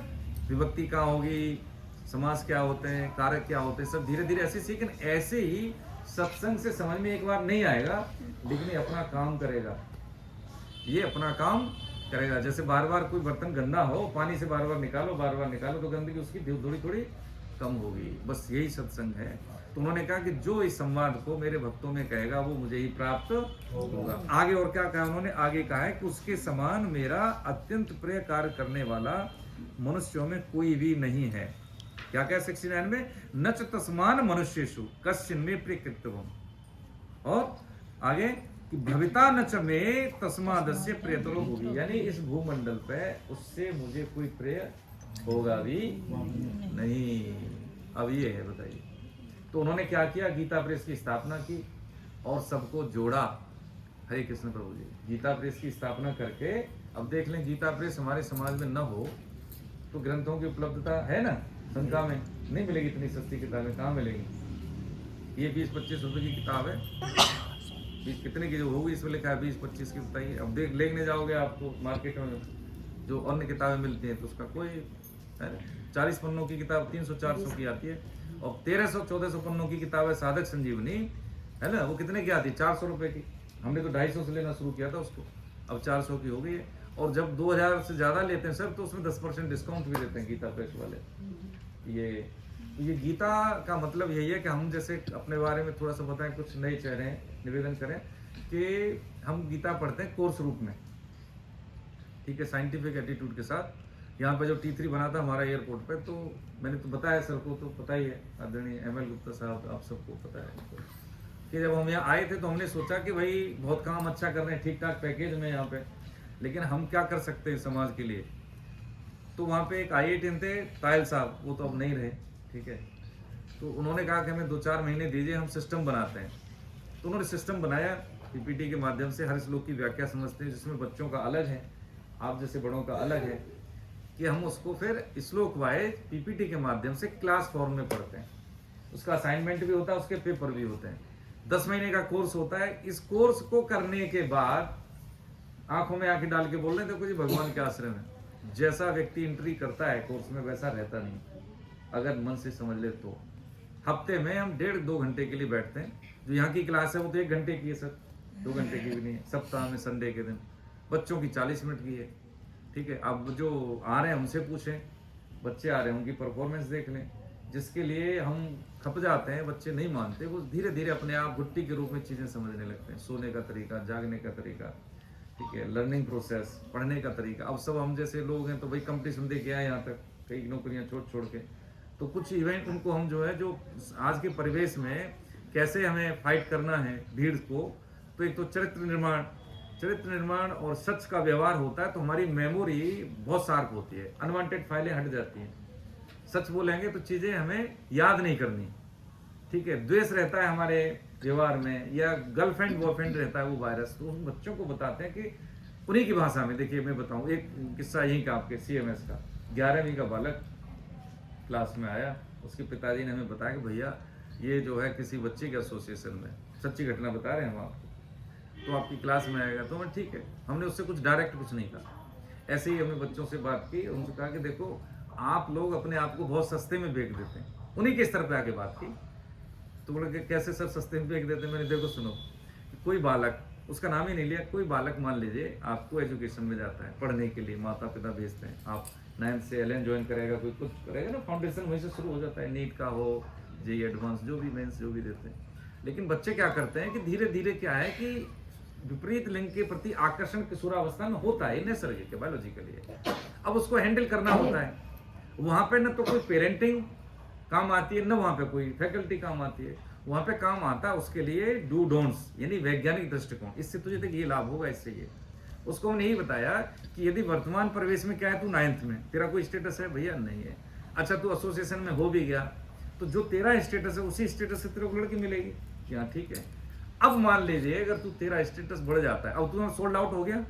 विभक्ति कहाँ होगी, समास क्या होते हैं, कारक क्या होते हैं, सब धीरे धीरे ऐसे सीखें। ऐसे ही सत्संग से समझ में एक बार नहीं आएगा, लेकिन ये अपना काम करेगा, ये अपना काम करेगा। जैसे बार बार कोई बर्तन गंदा हो, पानी से बार बार निकालो तो गंदगी उसकी थोड़ी थोड़ी कम होगी। बस यही सत्संग है। तो उन्होंने कहा कि जो इस संवाद को मेरे भक्तों में कहेगा वो मुझे ही प्राप्त होगा। आगे और क्या कहा उन्होंने? आगे कहा है कि उसके समान मेरा अत्यंत प्रिय कार्य करने वाला मनुष्यों में कोई भी नहीं है। क्या कहा 69 में? नच तस्मान मनुष्येषु कश्चिन में प्रियकृत्यवम्। और आगे कि भविता नच में तस्मादस्य प्रियतरो होगी, यानी इस भूमंडल पे उससे मुझे कोई प्रिय होगा भी नहीं। अब ये है, बताइए। तो उन्होंने क्या किया? गीता प्रेस की स्थापना की और सबको जोड़ा। हरे कृष्ण प्रभु जी। गीता प्रेस की स्थापना करके, अब देख लें, गीता प्रेस हमारे समाज में न हो तो ग्रंथों की उपलब्धता है ना, शंका में नहीं मिलेगी। इतनी सस्ती किताबें कहाँ मिलेंगी? ये 20-25 रुपए की किताब है, 20 कितने की जो होगी इसमें लिखा है 20-25 की बताइए। अब देख लेने जाओगे आपको मार्केट में जो अन्य किताबें मिलती हैं तो उसका कोई 40 पन्नों की किताब 300-400 की आती है, और 1300-1400 पन्नों की किताब है साधक संजीवनी, है ना, वो कितने की आती है? 400 रुपए की। हमने तो 250 से लेना शुरू किया था उसको, अब 400 की हो गई है। और जब 2000 से ज़्यादा लेते हैं सर तो उसमें 10% डिस्काउंट भी देते हैं गीता प्रेस वाले। ये गीता का मतलब यही है कि हम जैसे अपने बारे में थोड़ा सा बताएं, कुछ नए चेहरे निवेदन करें कि हम गीता पढ़ते हैं कोर्स रूप में, ठीक है, साइंटिफिक एटीट्यूड के साथ। यहाँ पे जो T3 बना था हमारा एयरपोर्ट पे, तो मैंने तो बताया सर को, तो पता ही है, आदरणीय ML गुप्ता साहब, आप सबको पता है कि जब हम यहाँ आए थे तो हमने सोचा कि भाई बहुत काम अच्छा कर रहे हैं, ठीक ठाक पैकेज में यहाँ पे, लेकिन हम क्या कर सकते हैं समाज के लिए। तो वहाँ पे एक IITN थे तायल साहब, वो तो अब नहीं रहे, ठीक है। तो उन्होंने कहा कि हमें 2-4 महीने दीजिए, हम सिस्टम बनाते हैं। तो उन्होंने सिस्टम बनाया, PPT के माध्यम से हर श्लोक की व्याख्या समझते हैं, जिसमें बच्चों का अलग है, आप जैसे बड़ों का अलग है, कि हम उसको फिर श्लोक वाइज PPT के माध्यम से क्लास फॉर्म में पढ़ते हैं। उसका असाइनमेंट भी होता है, उसके पेपर भी होते हैं। 10 महीने का कोर्स होता है। इस कोर्स को करने के बाद आंखों में आंखें डाल के बोल रहे हैं, देखो जी भगवान के आश्रम में जैसा व्यक्ति एंट्री करता है कोर्स में वैसा रहता नहीं, अगर मन से समझ ले तो। हफ्ते में हम 1.5-2 घंटे के लिए बैठते हैं। जो यहाँ की क्लास है वो तो 1 घंटे की है सर, 2 घंटे की भी नहीं है। सप्ताह में संडे के दिन बच्चों की 40 मिनट की है, ठीक है। अब जो आ रहे हैं उनसे पूछें, बच्चे आ रहे हैं उनकी परफॉर्मेंस देख लें। जिसके लिए हम खप जाते हैं, बच्चे नहीं मानते, वो धीरे धीरे अपने आप गुट्टी के रूप में चीज़ें समझने लगते हैं। सोने का तरीका, जागने का तरीका, ठीक है, लर्निंग प्रोसेस, पढ़ने का तरीका। अब सब हम जैसे लोग हैं तो भाई कंपटीशन दे के आए यहाँ तक, कई नौकरियाँ छोड़ के, तो कुछ इवेंट उनको हम जो है, जो आज के परिवेश में कैसे हमें फाइट करना है भीड़ को, तो एक तो चरित्र निर्माण और सच का व्यवहार होता है, तो हमारी मेमोरी बहुत शार्प होती है, अनवांटेड फाइलें हट जाती हैं। सच बोलेंगे तो चीज़ें हमें याद नहीं करनी, ठीक है, द्वेष रहता है हमारे व्यवहार में, या गर्लफ्रेंड बॉयफ्रेंड रहता है वो वायरस, तो उन बच्चों को बताते हैं कि उन्हीं की भाषा में। देखिए मैं बताऊं एक किस्सा यहीं का, आपके CMS का। 11वीं का बालक क्लास में आया, उसके पिताजी ने हमें बताया कि भैया ये जो है किसी बच्चे के एसोसिएशन में, सच्ची घटना बता रहे हैं हम आपको, तो आपकी क्लास में आएगा। तो मैं ठीक है, हमने उससे कुछ डायरेक्ट कुछ नहीं कहा, ऐसे ही हमने बच्चों से बात की, उनसे कहा कि देखो आप लोग अपने आप को बहुत सस्ते में बेच देते हैं। उन्हीं के स्तर पे आके बात की, तो बोले कि कैसे सर सस्ते में बेच देते हैं? मैंने देखो सुनो, कोई बालक, उसका नाम ही नहीं लिया, कोई बालक मान लीजिए आपको एजुकेशन में जाता है पढ़ने के लिए, माता पिता भेजते हैं, आप 9th से LN ज्वाइन करेगा, कोई कुछ करेगा ना, फाउंडेशन वहीं से शुरू हो जाता है, नीट का हो, JEE एडवांस, जो भी मेंस जो भी देते हैं। लेकिन बच्चे क्या करते हैं कि धीरे धीरे क्या है कि विपरीत लिंग के प्रति आकर्षण किशोरावस्था में होता है, नैसर्गिक है, बायोलॉजिकली है। अब उसको हैंडल करना होता है, वहाँ पे न तो कोई पेरेंटिंग काम आती है, न वहाँ पे कोई फैकल्टी काम आती है, वहाँ पे काम आता है उसके लिए डू डोंट्स, यानी वैज्ञानिक दृष्टिकोण। इससे तुझे देख ये लाभ होगा, इससे ये। उसको हमने यही बताया कि यदि वर्तमान परिवेश में क्या है, तू 9th में, तेरा कोई स्टेटस है? भैया नहीं है। अच्छा तू एसोसिएशन में हो भी गया, तो जो तेरा स्टेटस है उसी स्टेटस से तेरे को लड़की मिलेगी क्या? ठीक है। अब मान लीजिए अगर तू, तेरा स्टेटस बढ़ जाता है, अब तू सोल्ड आउट हो गया,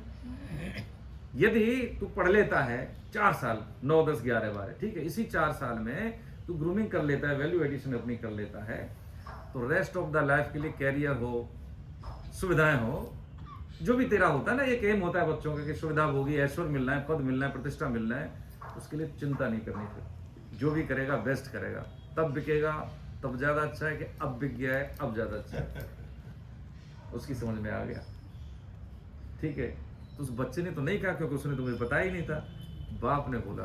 यदि तू पढ़ लेता है 4 साल, 9, 10, 11, 12, ठीक है, इसी 4 साल में तू ग्रूमिंग कर लेता है, वैल्यू एडिशन अपनी कर लेता है, तो रेस्ट ऑफ द लाइफ के लिए कैरियर हो, सुविधाएं हो, जो भी तेरा होता है ना, एक एम होता है बच्चों का कि सुविधा होगी, ऐश्वर्य मिलना है, पद मिलना है, प्रतिष्ठा मिलना है, उसके लिए चिंता नहीं करनी। फिर जो भी करेगा बेस्ट करेगा, तब बिकेगा, तब ज्यादा अच्छा है कि अब बिक गया है, अब ज्यादा अच्छा है। उसकी समझ में आ गया, ठीक है। तो उस बच्चे ने तो नहीं कहा, क्योंकि उसने तो मुझे पता ही नहीं था। बाप ने बोला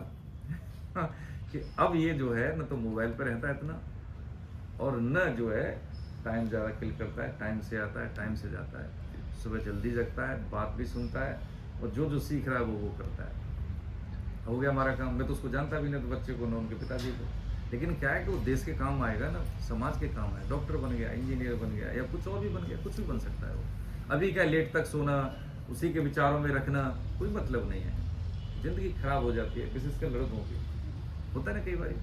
कि अब ये जो है न तो मोबाइल पर रहता है इतना, और न जो है टाइम ज़्यादा किल करता है, टाइम से आता है, टाइम से जाता है, सुबह जल्दी जगता है, बात भी सुनता है, और जो जो सीख रहा है वो करता है। हो गया हमारा काम। मैं तो उसको जानता भी नहीं, तो बच्चे को न उनके पिताजी को, लेकिन क्या है कि वो देश के काम आएगा ना, समाज के काम है। डॉक्टर बन गया, इंजीनियर बन गया, या कुछ और भी बन गया, कुछ भी बन सकता है वो। अभी क्या लेट तक सोना, उसी के विचारों में रखना कोई मतलब नहीं है, जिंदगी खराब हो जाती है, किसी से लड़त होगी, होता है ना कई बार,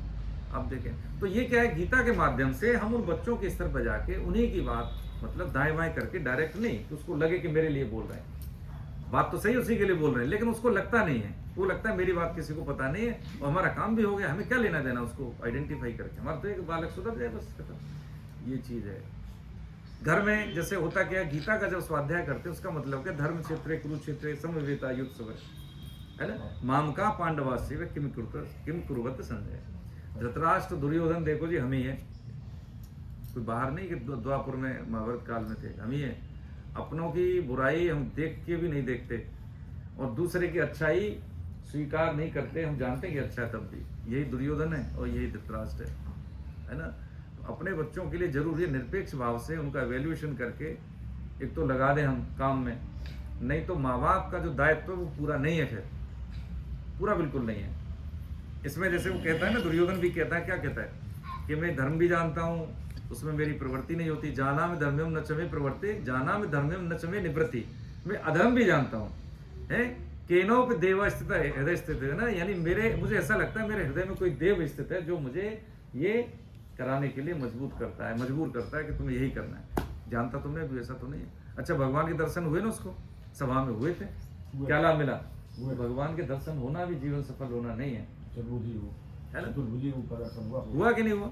आप देखें। तो ये क्या है, गीता के माध्यम से हम उन बच्चों के स्तर पर जाके उन्हीं की बात, मतलब दाएं बाएं करके, डायरेक्ट नहीं, तो उसको लगे कि मेरे लिए बोल रहे हैं, बात तो सही उसी के लिए बोल रहे हैं, लेकिन उसको लगता नहीं है, वो लगता है मेरी बात किसी को पता नहीं है, और हमारा काम भी हो गया, हमें क्या लेना देना उसको आइडेंटिफाई करके, हमारा तो एक बालक सुधर जाए बस, खत्म। ये चीज है। घर में जैसे होता क्या, गीता का जब स्वाध्याय करते हैं, उसका मतलब क्या, धर्म क्षेत्र कुरुक्षेत्र समवेता युद्ध सब है ना, माम का पांडवास्य किम कुरुवत संजय। धृतराष्ट्र दुर्योधन देखो जी हम ही है, कोई बाहर नहीं कि द्वापुर में महाभारत काल में थे, हम ही है। अपनों की बुराई हम देख के भी नहीं देखते, और दूसरे की अच्छाई स्वीकार नहीं करते, हम जानते हैं कि अच्छा है तब भी। यही दुर्योधन है और यही धृतराष्ट्र है ना। तो अपने बच्चों के लिए जरूरी है निरपेक्ष भाव से उनका एवेल्युएशन करके एक तो लगा दें हम काम में, नहीं तो माँ बाप का जो दायित्व है वो पूरा नहीं है, फिर पूरा बिल्कुल नहीं है इसमें। जैसे वो कहता है ना, दुर्योधन भी कहता है, क्या कहता है कि मैं धर्म भी जानता हूँ, उसमें मेरी प्रवृत्ति नहीं होती, जाना में धर्म्यम न चमे प्रवृत्ति, जाना में धर्म्यम न चमे निवृत्ति। मैं अधर्म भी जानता हूँ, है केनो पे देव स्थित है, हृदय स्थित है ना, यानी मुझे ऐसा लगता है मेरे हृदय में कोई देव स्थित है जो मुझे ये कराने के लिए मजबूर करता है कि तुम्हें यही करना है। जानता तुमने भी, ऐसा तो नहीं है। अच्छा भगवान के दर्शन हुए ना, उसको सभा में हुए थे, क्या लाभ मिला? भगवान के दर्शन होना भी जीवन सफल होना नहीं है, है ना। हुआ कि नहीं हुआ,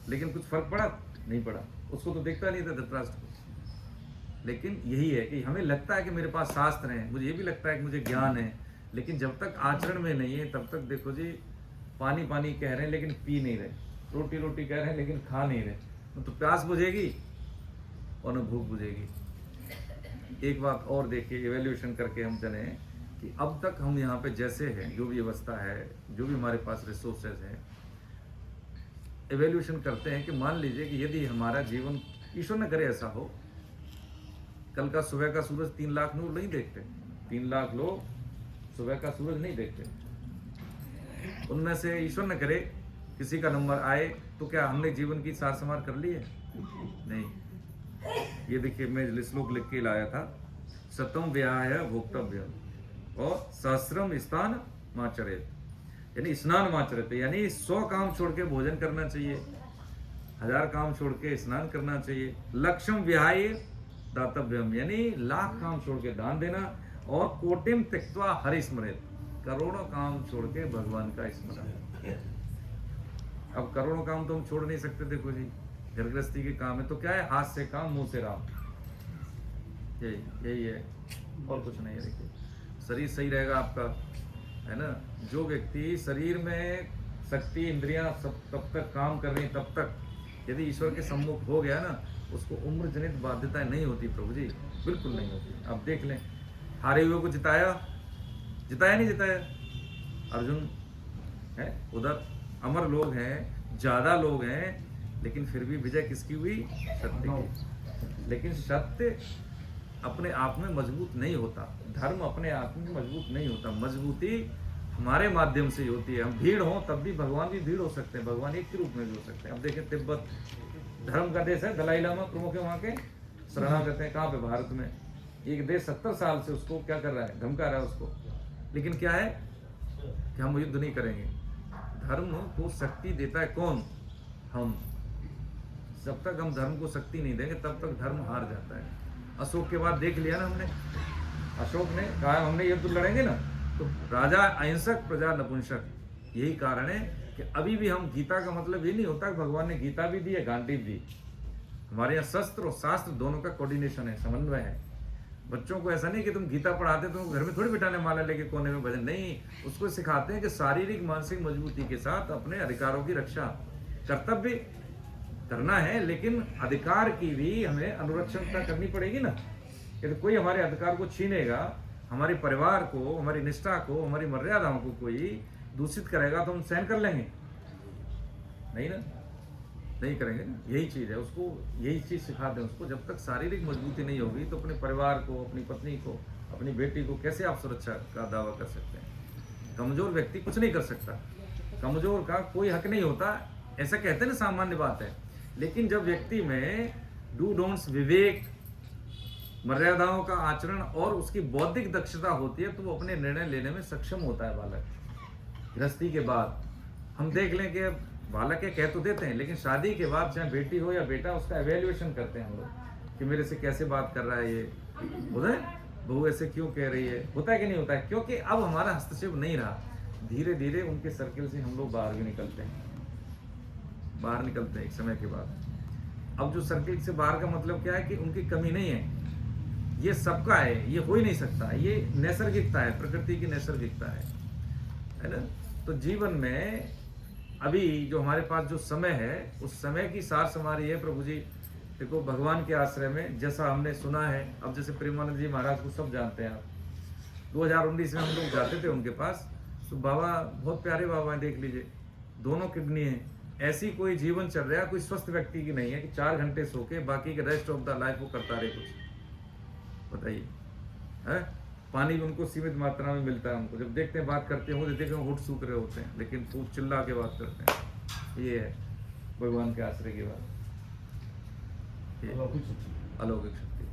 लेकिन कुछ फर्क पड़ा? नहीं पड़ा। उसको तो देखता नहीं था धृतराष्ट्र को। लेकिन यही है कि हमें लगता है कि मेरे पास शास्त्र हैं, मुझे ये भी लगता है कि मुझे ज्ञान है, लेकिन जब तक आचरण में नहीं है तब तक देखो जी, पानी पानी कह रहे हैं लेकिन पी नहीं रहे, रोटी रोटी कह रहे हैं लेकिन खा नहीं रहे, तो प्यास बुझेगी और न भूख बुझेगी। एक बात और देखिए, एवेल्यूशन करके हम चले कि अब तक हम यहाँ पे जैसे हैं, जो भी अवस्था है, जो भी हमारे पास रिसोर्सेज हैं, एवेल्यूशन करते हैं कि मान लीजिए कि यदि हमारा जीवन, ईश्वर न करे ऐसा हो, कल का सुबह का सूरज 3 लाख लोग नहीं देखते, 3 लाख लोग सुबह का सूरज नहीं देखते, उनमें से ईश्वर न करे किसी का नंबर आए, तो क्या हमने जीवन की सार संवार कर ली है? नहीं। ये देखिए, मैं श्लोक लिख के लाया था, सतम व्याय भोक्तव्य और सहस्रम स्थान माचरेत, यानी स्नान माचरेत, यानी 100 काम छोड़ के भोजन करना चाहिए, 1000 काम छोड़ के स्नान करना चाहिए। लक्ष्यम विहाय दातव्यम, यानी लाख काम छोड़ के दान देना। और कोटिम त्यक्त्वा हरि स्मृत, करोड़ों काम छोड़ के भगवान का स्मरण। अब करोड़ों काम तो हम छोड़ नहीं सकते, देखो जी घर गृहस्थी के काम है तो क्या है, हाथ से काम मुंह से राम, यही है और कुछ नहीं है। देखिए शरीर सही रहेगा आपका, है ना। जो व्यक्ति शरीर में शक्ति इंद्रियां सब तब तक काम कर रही तब तक, यदि ईश्वर के सम्मुख हो गया ना, उसको उम्र जनित बाध्यताएं नहीं होती प्रभु जी, बिल्कुल नहीं होती। आप देख लें, हारे हुए को जिताया नहीं जिताया, अर्जुन है उधर, अमर लोग हैं, ज्यादा लोग हैं, लेकिन फिर भी विजय किसकी हुई, सत्य की। लेकिन सत्य अपने आप में मजबूत नहीं होता, धर्म अपने आप में मजबूत नहीं होता, मजबूती हमारे माध्यम से ही होती है। हम भीड़ हो तब भी भगवान भी भीड़ हो सकते हैं, भगवान एक के रूप में भी हो सकते हैं। अब देखें तिब्बत धर्म का देश है, दलाई लामा प्रमुख है वहाँ के, शरणागत हैं कहाँ पे, भारत में। एक देश 70 साल से उसको क्या कर रहा है, धमका रहा है उसको, लेकिन क्या है कि हम युद्ध नहीं करेंगे। धर्म को शक्ति देता है कौन, हम। जब तक हम धर्म को शक्ति नहीं देंगे तब तक धर्म हार जाता है। अशोक के बाद देख लिया ना हमने, अशोक ने कहा हमने युद्ध लड़ेंगे ना, तो राजा अहिंसक प्रजा नपुंसक। यही कारण है कि अभी भी हम, गीता का मतलब ये नहीं होता कि भगवान ने गीता भी दी है, गांडीव दी। हमारे यहाँ शस्त्र और शास्त्र दोनों का कोऑर्डिनेशन है, समन्वय है। बच्चों को ऐसा नहीं कि तुम गीता पढ़ाते तो घर में थोड़ी बिठाने माला लेके कोने में भजन, नहीं, उसको सिखाते हैं कि शारीरिक मानसिक मजबूती के साथ अपने अधिकारों की रक्षा, कर्तव्य करना है, लेकिन अधिकार की भी हमें अनुरक्षणता करनी पड़ेगी ना। यदि कोई हमारे अधिकार को छीनेगा, हमारे परिवार को, हमारी निष्ठा को, हमारी मर्यादाओं को कोई दूषित करेगा तो हम सहन कर लेंगे, नहीं ना, नहीं करेंगे ना। यही चीज है, उसको यही चीज सिखा दें उसको। जब तक शारीरिक मजबूती नहीं होगी तो अपने परिवार को, अपनी पत्नी को, अपनी बेटी को कैसे आप सुरक्षा का दावा कर सकते हैं। कमजोर व्यक्ति कुछ नहीं कर सकता, कमजोर का कोई हक नहीं होता, ऐसा कहते हैं ना, सामान्य बात है। लेकिन जब व्यक्ति में डू डोंट्स, विवेक, मर्यादाओं का आचरण और उसकी बौद्धिक दक्षता होती है तो वो अपने निर्णय लेने में सक्षम होता है बालक। गृहस्थी के बाद हम देख लें कि बालक के कह तो देते हैं, लेकिन शादी के बाद चाहे बेटी हो या बेटा, उसका एवेल्युएशन करते हैं हम लोग कि मेरे से कैसे बात कर रहा है, ये होता है, बहू ऐसे क्यों कह रही है, होता है कि नहीं होता है। क्योंकि अब हमारा हस्तक्षेप नहीं रहा, धीरे धीरे उनके सर्किल से हम लोग बाहर भी निकलते हैं, बाहर निकलते हैं एक समय के बाद। अब जो सर्किल से बाहर का मतलब क्या है कि उनकी कमी नहीं है, ये सबका है, ये हो ही नहीं सकता, ये नैसर्गिकता है, प्रकृति की नैसर्गिकता है ना। तो जीवन में अभी जो हमारे पास जो समय है, उस समय की सार समारी है प्रभु जी। देखो भगवान के आश्रय में जैसा हमने सुना है, अब जैसे प्रेमानंद जी महाराज को सब जानते हैं आप, 2019 में हम लोग जाते थे उनके पास, तो बाबा बहुत प्यारे बाबा हैं, देख लीजिए, दोनों किडनी है। ऐसी कोई जीवन चल रहा है, कोई स्वस्थ व्यक्ति की नहीं है कि 4 घंटे सो के बाकी के रेस्ट ऑफ द लाइफ वो करता रहे कुछ, बताइए है। पानी भी उनको सीमित मात्रा में मिलता है, उनको जब देखते हैं बात करते हैं वो देखते हैं होठ सूख रहे होते हैं, लेकिन खूब चिल्ला के बात करते हैं। ये है भगवान के आश्रय की बात, अलौकिक शक्ति।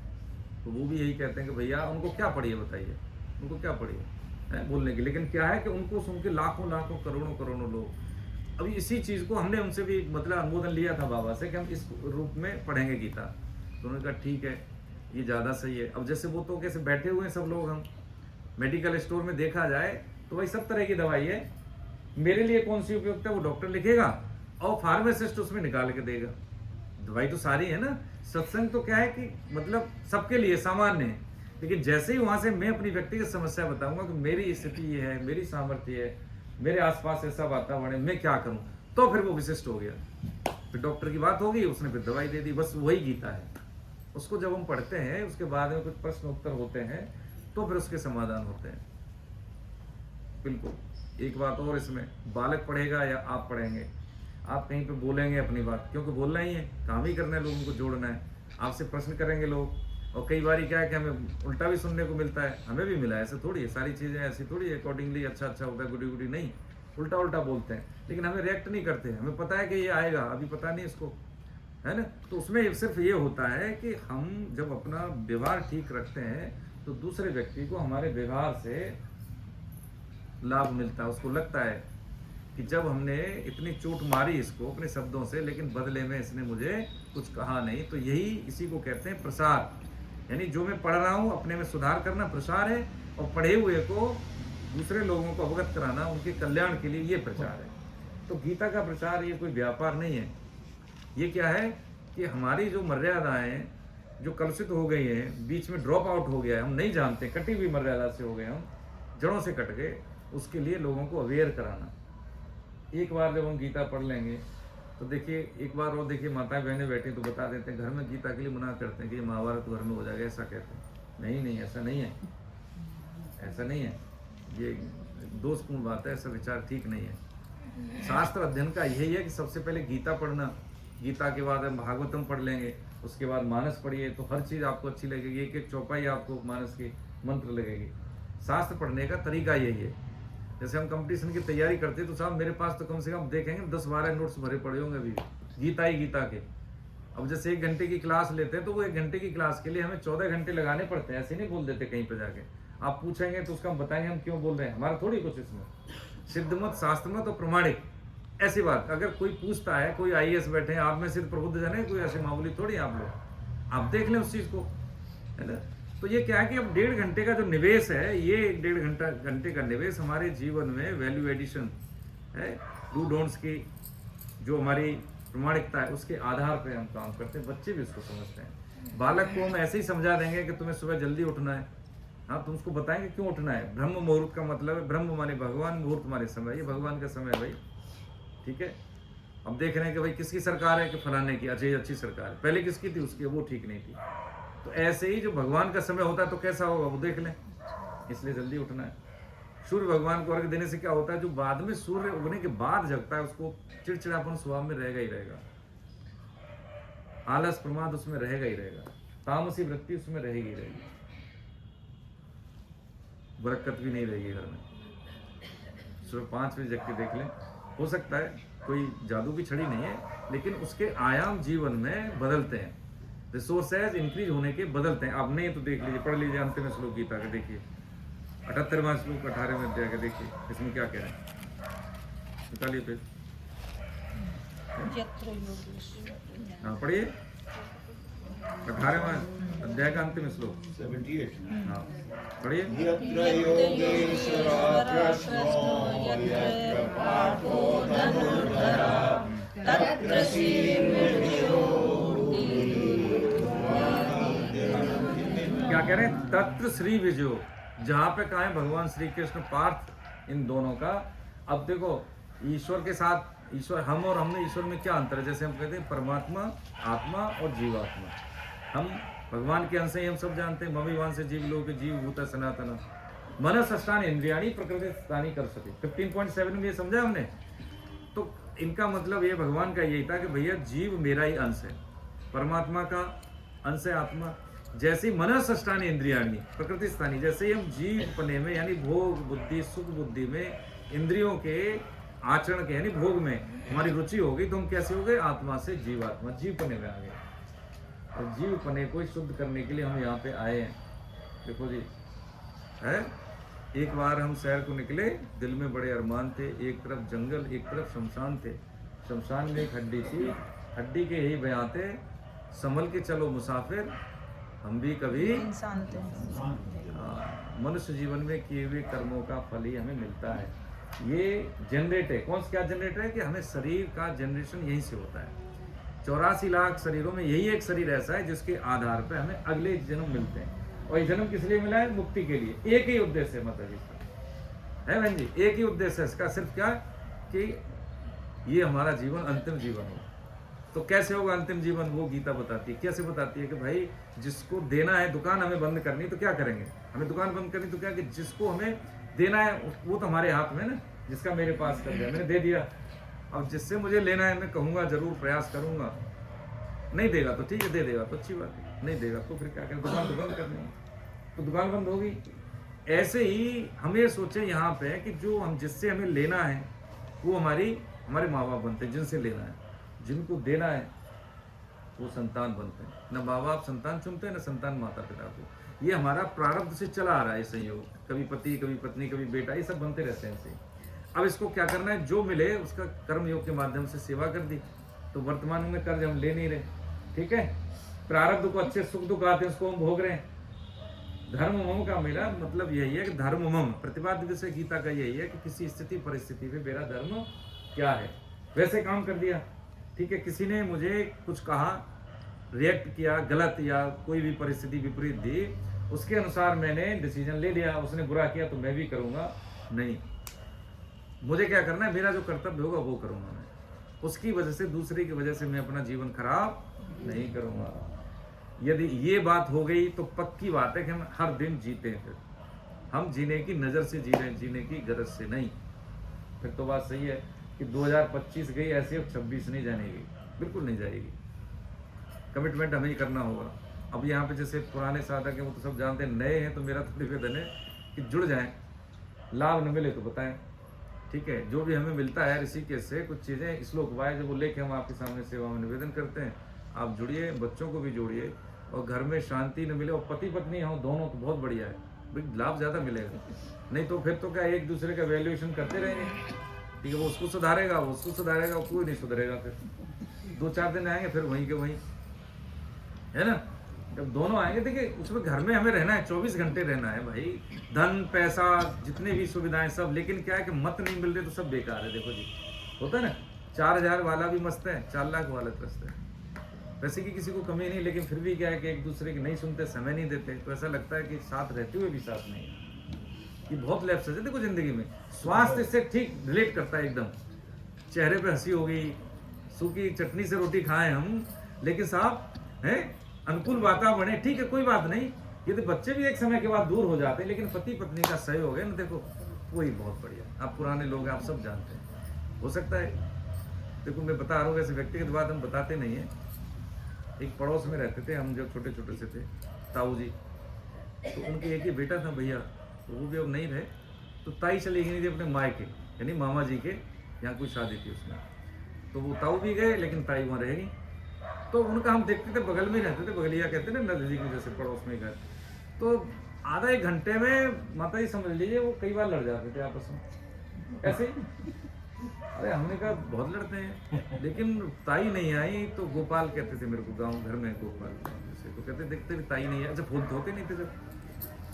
तो वो भी यही कहते हैं कि भैया उनको क्या पड़ी है, बताइए उनको क्या पड़ी है बोलने की, लेकिन क्या है कि उनको सुन के लाखों लाखों करोड़ों करोड़ों लोग। अभी इसी चीज को हमने उनसे भी मतलब अनुमोदन लिया था बाबा से कि हम इस रूप में पढ़ेंगे गीता, तो उन्होंने कहा ठीक है, ये ज़्यादा सही है। अब जैसे वो तो कैसे बैठे हुए हैं सब लोग, हम मेडिकल स्टोर में देखा जाए तो भाई सब तरह की दवाई है, मेरे लिए कौन सी उपयुक्त है वो डॉक्टर लिखेगा और फार्मासिस्ट उसमें निकाल के देगा। दवाई तो सारी है ना। सत्संग तो क्या है कि मतलब सबके लिए सामान्य है, लेकिन जैसे ही वहां से मैं अपनी व्यक्तिगत समस्या बताऊंगा कि मेरी स्थिति ये है, मेरी सामर्थ्य है, मेरे आसपास ऐसा वातावरण है, मैं क्या करूं, तो फिर वो विशिष्ट हो गया। फिर डॉक्टर की बात होगी, उसने फिर दवाई दे दी, बस वही गीता है। उसको जब हम पढ़ते हैं उसके बाद में कुछ प्रश्न उत्तर होते हैं तो फिर उसके समाधान होते हैं। बिल्कुल। एक बात और, इसमें बालक पढ़ेगा या आप पढ़ेंगे, आप कहीं पे बोलेंगे अपनी बात, क्योंकि बोलना ही है, काम ही करना है, लोगों को जोड़ना है। आपसे प्रश्न करेंगे लोग, और कई बार क्या है कि हमें उल्टा भी सुनने को मिलता है, हमें भी मिला है। ऐसे थोड़ी है, सारी चीज़ें ऐसी थोड़ी है अकॉर्डिंगली अच्छा अच्छा होता है, गुडी गुडी नहीं, उल्टा उल्टा बोलते हैं, लेकिन हमें रिएक्ट नहीं करते। हमें पता है कि ये आएगा, अभी पता नहीं इसको, है ना। तो उसमें सिर्फ ये होता है कि हम जब अपना व्यवहार ठीक रखते हैं तो दूसरे व्यक्ति को हमारे व्यवहार से लाभ मिलता है, उसको लगता है कि जब हमने इतनी चोट मारी इसको अपने शब्दों से, लेकिन बदले में इसने मुझे कुछ कहा नहीं। तो यही इसी को कहते हैं प्रसार, यानी जो मैं पढ़ रहा हूँ अपने में सुधार करना प्रसार है, और पढ़े हुए को दूसरे लोगों को अवगत कराना उनके कल्याण के लिए ये प्रचार है। तो गीता का प्रचार ये कोई व्यापार नहीं है, ये क्या है कि हमारी जो मर्यादाएं जो कलुषित हो गई हैं, बीच में ड्रॉप आउट हो गया है, हम नहीं जानते, कटी हुई मर्यादा से हो गए, हम जड़ों से कट गए, उसके लिए लोगों को अवेयर कराना। एक बार जब हम गीता पढ़ लेंगे तो देखिए, एक बार और देखिए, माताएं बहनें बैठी तो बता देते हैं घर में गीता के लिए मना करते हैं कि ये महाभारत घर में हो जाएगा, ऐसा कहते हैं। नहीं, ऐसा नहीं है, ऐसा नहीं है, ये दोषपूर्ण बात है, ऐसा विचार ठीक नहीं है। शास्त्र अध्ययन का यही है कि सबसे पहले गीता पढ़ना, गीता के बाद हम भागवतम पढ़ लेंगे, उसके बाद मानस पढ़िए, तो हर चीज़ आपको अच्छी लगेगी, एक एक चौपाई आपको मानस की मंत्र लगेगी। शास्त्र पढ़ने का तरीका यही है। जैसे हम कंपटीशन की तैयारी करते हैं तो साहब मेरे पास तो कम से कम देखेंगे 10-12 नोट्स भरे पड़े होंगे अभी गीता के। अब जैसे 1 घंटे की क्लास लेते हैं तो वो 1 घंटे की क्लास के लिए हमें 14 घंटे लगाने पड़ते हैं, ऐसे नहीं बोल देते कहीं पे जाके। आप पूछेंगे तो उसका हम बताएंगे हम क्यों बोल रहे हैं, हमारा थोड़ी कुछ इसमें सिद्ध मत, शास्त्र मत और प्रमाणिक, ऐसी बात। अगर कोई पूछता है, कोई IAS बैठे हैं, आप में सिर्फ प्रबुद्ध जन है, कोई ऐसे मामूली थोड़ी आप लोग, आप देख लें उस चीज को, है ना। तो ये क्या है कि अब 1.5 घंटे का जो निवेश है, ये 1.5 घंटे का निवेश हमारे जीवन में वैल्यू एडिशन है, डू डोंट्स की जो हमारी प्रमाणिकता है उसके आधार पे हम काम करते हैं। बच्चे भी उसको समझते हैं। बालक को हम ऐसे ही समझा देंगे कि तुम्हें सुबह जल्दी उठना है, हाँ तुम उसको बताएंगे क्यों उठना है। ब्रह्म मुहूर्त का मतलब है, ब्रह्म माने भगवान, मुहूर्त माने समय, ये भगवान का समय है भाई, ठीक है। अब देख रहे हैं कि भाई किसकी सरकार है, कि फलाने की अच्छी सरकार है, पहले किसकी थी, उसकी वो ठीक नहीं थी। तो ऐसे ही जो भगवान का समय होता है तो कैसा होगा वो देख लें, इसलिए जल्दी उठना है। सूर्य भगवान को अर्घ्य देने से क्या होता है, जो बाद में सूर्य उगने के बाद जगता है उसको चिड़चिड़ापन स्वभाव में रहेगा ही रहेगा, आलस प्रमाद उसमें रहेगा ही रहेगा, तामसी वृत्ति उसमें रहेगी ही रहेगी, बरकत भी नहीं रहेगी घर में। सुबह 5 बजे जग के देख लें, हो सकता है कोई जादू की छड़ी नहीं है, लेकिन उसके आयाम जीवन में बदलते हैं, रिसोर्सेज इंक्रीज होने के बदलते हैं। अब नहीं तो देख लीजिए, पढ़ लीजिए अंतिम श्लोक गीता का, देखिए 78वां श्लोक 18वें अध्याय का, देखिए इसमें क्या कह रहे हैं, निकालिए फिर, हाँ पढ़िए 18वां अध्याय का अंतिम श्लोक 78। हाँ पढ़िए। यत्र योगेश्वरः कृष्णो यत्र पार्थो धनुर्धरः तत्र क्या कह रहे हैं, तत्र श्री विजयो, जहां पे कहा है भगवान श्री कृष्ण पार्थ इन दोनों का। अब देखो ईश्वर के साथ, ईश्वर हम और हमने ईश्वर में क्या अंतर है, जैसे हम कहते हैं परमात्मा, आत्मा और जीवात्मा। हम भगवान के अंश ही हम सब जानते हैं, ममिवान से जीव लोग जीव भूत सनातन मनसष्टानि इंद्रियाणि प्रकृति स्थानी कर सके, 15.7 में ये समझा हमने। तो इनका मतलब ये भगवान का यही था कि भैया जीव मेरा ही अंश है, परमात्मा का अंश है आत्मा। जैसे ही मनसष्टानि इंद्रियाणि प्रकृति स्थानी, जैसे ही हम जीव पने में यानी भोग बुद्धि सुख बुद्धि में इंद्रियों के आचरण के यानी भोग में हमारी रुचि हो गई, तो हम कैसे हो गए, आत्मा से जीवात्मा, जीव पने में आ गए। और जीव पने को शुद्ध करने के लिए हम यहाँ पे आए हैं। देखो जी है, एक बार हम शहर को निकले, दिल में बड़े अरमान थे, एक तरफ जंगल एक तरफ शमशान थे। शमशान में एक हड्डी थी, हड्डी के यही बयां थे, संभल के चलो मुसाफिर, हम भी कभी इंसान थे। मनुष्य जीवन में किए हुए कर्मों का फल ही हमें मिलता है। ये जनरेट है, कौन सा क्या जनरेटर है कि हमें शरीर का जनरेशन यहीं से होता है। 84 लाख शरीरों में यही एक शरीर ऐसा है जिसके आधार पर हमें अगले जन्म मिलते हैं। और ये जन्म किस लिए मिला है, मुक्ति के लिए। एक ही उद्देश्य है मतलब इसका, है बहन जी, एक ही उद्देश्य है इसका, सिर्फ क्या कि ये हमारा जीवन अंतिम जीवन हो। तो कैसे होगा अंतिम जीवन, वो गीता बताती है। कैसे बताती है कि भाई जिसको देना है, दुकान हमें बंद करनी तो क्या करेंगे, हमें दुकान बंद करनी तो क्या, कि जिसको हमें देना है वो तो हमारे हाथ में ना, जिसका मेरे पास कर दिया मैंने दे दिया। अब जिससे मुझे लेना है मैं कहूँगा, जरूर प्रयास करूँगा, नहीं देगा तो ठीक है, दे देगा तो अच्छी बात है, नहीं देगा तो फिर क्या करें, दुकान तो बंद करनी है, तो दुकान बंद होगी। ऐसे ही हम ये सोचें यहाँ पे कि जो हम जिससे हमें लेना है वो हमारे माँ बाप बनते हैं, जिनसे लेना है। जिनको देना है वो संतान बनते हैं। न माँ बाप संतान चुनते हैं, न संतान माता पिता को। ये हमारा प्रारब्ध से चला आ रहा है संयोग, कभी पति कभी पत्नी कभी बेटा, ये सब बनते रहते हैं ऐसे। अब इसको क्या करना है, जो मिले उसका कर्म योग के माध्यम से सेवा कर दी, तो वर्तमान में कर्ज हम ले नहीं रहे, ठीक है। प्रारब्ध को अच्छे सुख दुख आते हैं उसको हम भोग रहे हैं। धर्म मम का मेरा मतलब यही है कि धर्म मम प्रतिपाद्य विषय गीता का यही है कि किसी स्थिति परिस्थिति में मेरा धर्म क्या है, वैसे काम कर दिया, ठीक है। किसी ने मुझे कुछ कहा, रिएक्ट किया गलत या कोई भी परिस्थिति विपरीत दी, उसके अनुसार मैंने डिसीजन ले लिया, उसने बुरा किया तो मैं भी करूंगा नहीं। मुझे क्या करना है, मेरा जो कर्तव्य होगा वो करूंगा मैं, उसकी वजह से दूसरे की वजह से मैं अपना जीवन खराब नहीं करूंगा। यदि ये बात हो गई तो पक्की बात है कि हम हर दिन जीते हैं, फिर हम जीने की नज़र से जी रहे हैं, जीने की गरज से नहीं। फिर तो बात सही है कि 2025 गई ऐसे, अब 26 नहीं जानेगी, बिल्कुल नहीं जाएगी। कमिटमेंट हमें ही करना होगा। अब यहाँ पे जैसे पुराने साधक हैं वो तो सब जानते हैं, नए हैं तो मेरा तो निवेदन है कि जुड़ जाएं, लाभ न मिले तो बताएं, ठीक है। जो भी हमें मिलता है ऋषिकेश से कुछ चीज़ें श्लोक वाइज वो लेके हम आपके सामने सेवा में निवेदन करते हैं। आप जुड़िए, बच्चों को भी जोड़िए, और घर में शांति न मिले और पति पत्नी हो दोनों तो बहुत बढ़िया है, भाई लाभ ज़्यादा मिलेगा। नहीं तो फिर तो क्या एक दूसरे का वैल्यूएशन करते रहेंगे, ठीक है। वो उसको सुधारेगा, वो उसको सुधारेगा, कोई नहीं सुधरेगा। फिर 2-4 दिन आएंगे फिर वहीं के वहीं, है ना। जब दोनों आएंगे, देखिए उसमें घर में हमें रहना है, 24 घंटे रहना है भाई, धन पैसा जितने भी सुविधाएं सब, लेकिन क्या है कि मत नहीं मिल रहे तो सब बेकार है। देखो जी, होता है ना, 4000 वाला भी मस्त है, 4 लाख वाला त्रस्त है, पैसे की किसी को कमी नहीं, लेकिन फिर भी क्या है कि एक दूसरे की नहीं सुनते, समय नहीं देते, तो ऐसा लगता है कि साथ रहते हुए भी साथ नहीं है। ये बहुत लैप्स है देखो जिंदगी में। स्वास्थ्य से ठीक रिलेट करता है एकदम, चेहरे पे हंसी हो गई, सूखी चटनी से रोटी खाएं हम, लेकिन साहब है अनुकूल वातावरण है, ठीक है, कोई बात नहीं। ये तो बच्चे भी एक समय के बाद दूर हो जाते हैं, लेकिन पति पत्नी का सहयोग है ना, देखो वही बहुत बढ़िया। आप पुराने लोग हैं, आप सब जानते हैं। हो सकता है, देखो मैं बता रहा हूँ, वैसे व्यक्तिगत बात हम बताते नहीं है। एक पड़ोस में रहते थे हम, जब छोटे छोटे से थे, ताऊ जी, तो उनके एक ही बेटा था भैया, तो वो भी अब नहीं रहे, तो ताई चली गई थी अपने मायके, यानी मामा जी के यहाँ कोई शादी थी उसमें, तो वो ताऊ भी गए लेकिन ताई वहाँ रहेगी। तो उनका हम देखते थे, बगल में रहते थे, बगलिया कहते ना, नजदीक में जैसे पड़ोस में घर, तो आधा एक घंटे में माता जी समझ लीजिए वो कई बार लड़ जाते थे आपस में ऐसे ही। अरे हमने कहा बहुत लड़ते हैं, लेकिन ताई नहीं आई, तो गोपाल कहते थे मेरे को, गांव घर में गोपाल जैसे, तो कहते देखते भी ताई नहीं आई। अच्छा फोन धोते नहीं थे जब,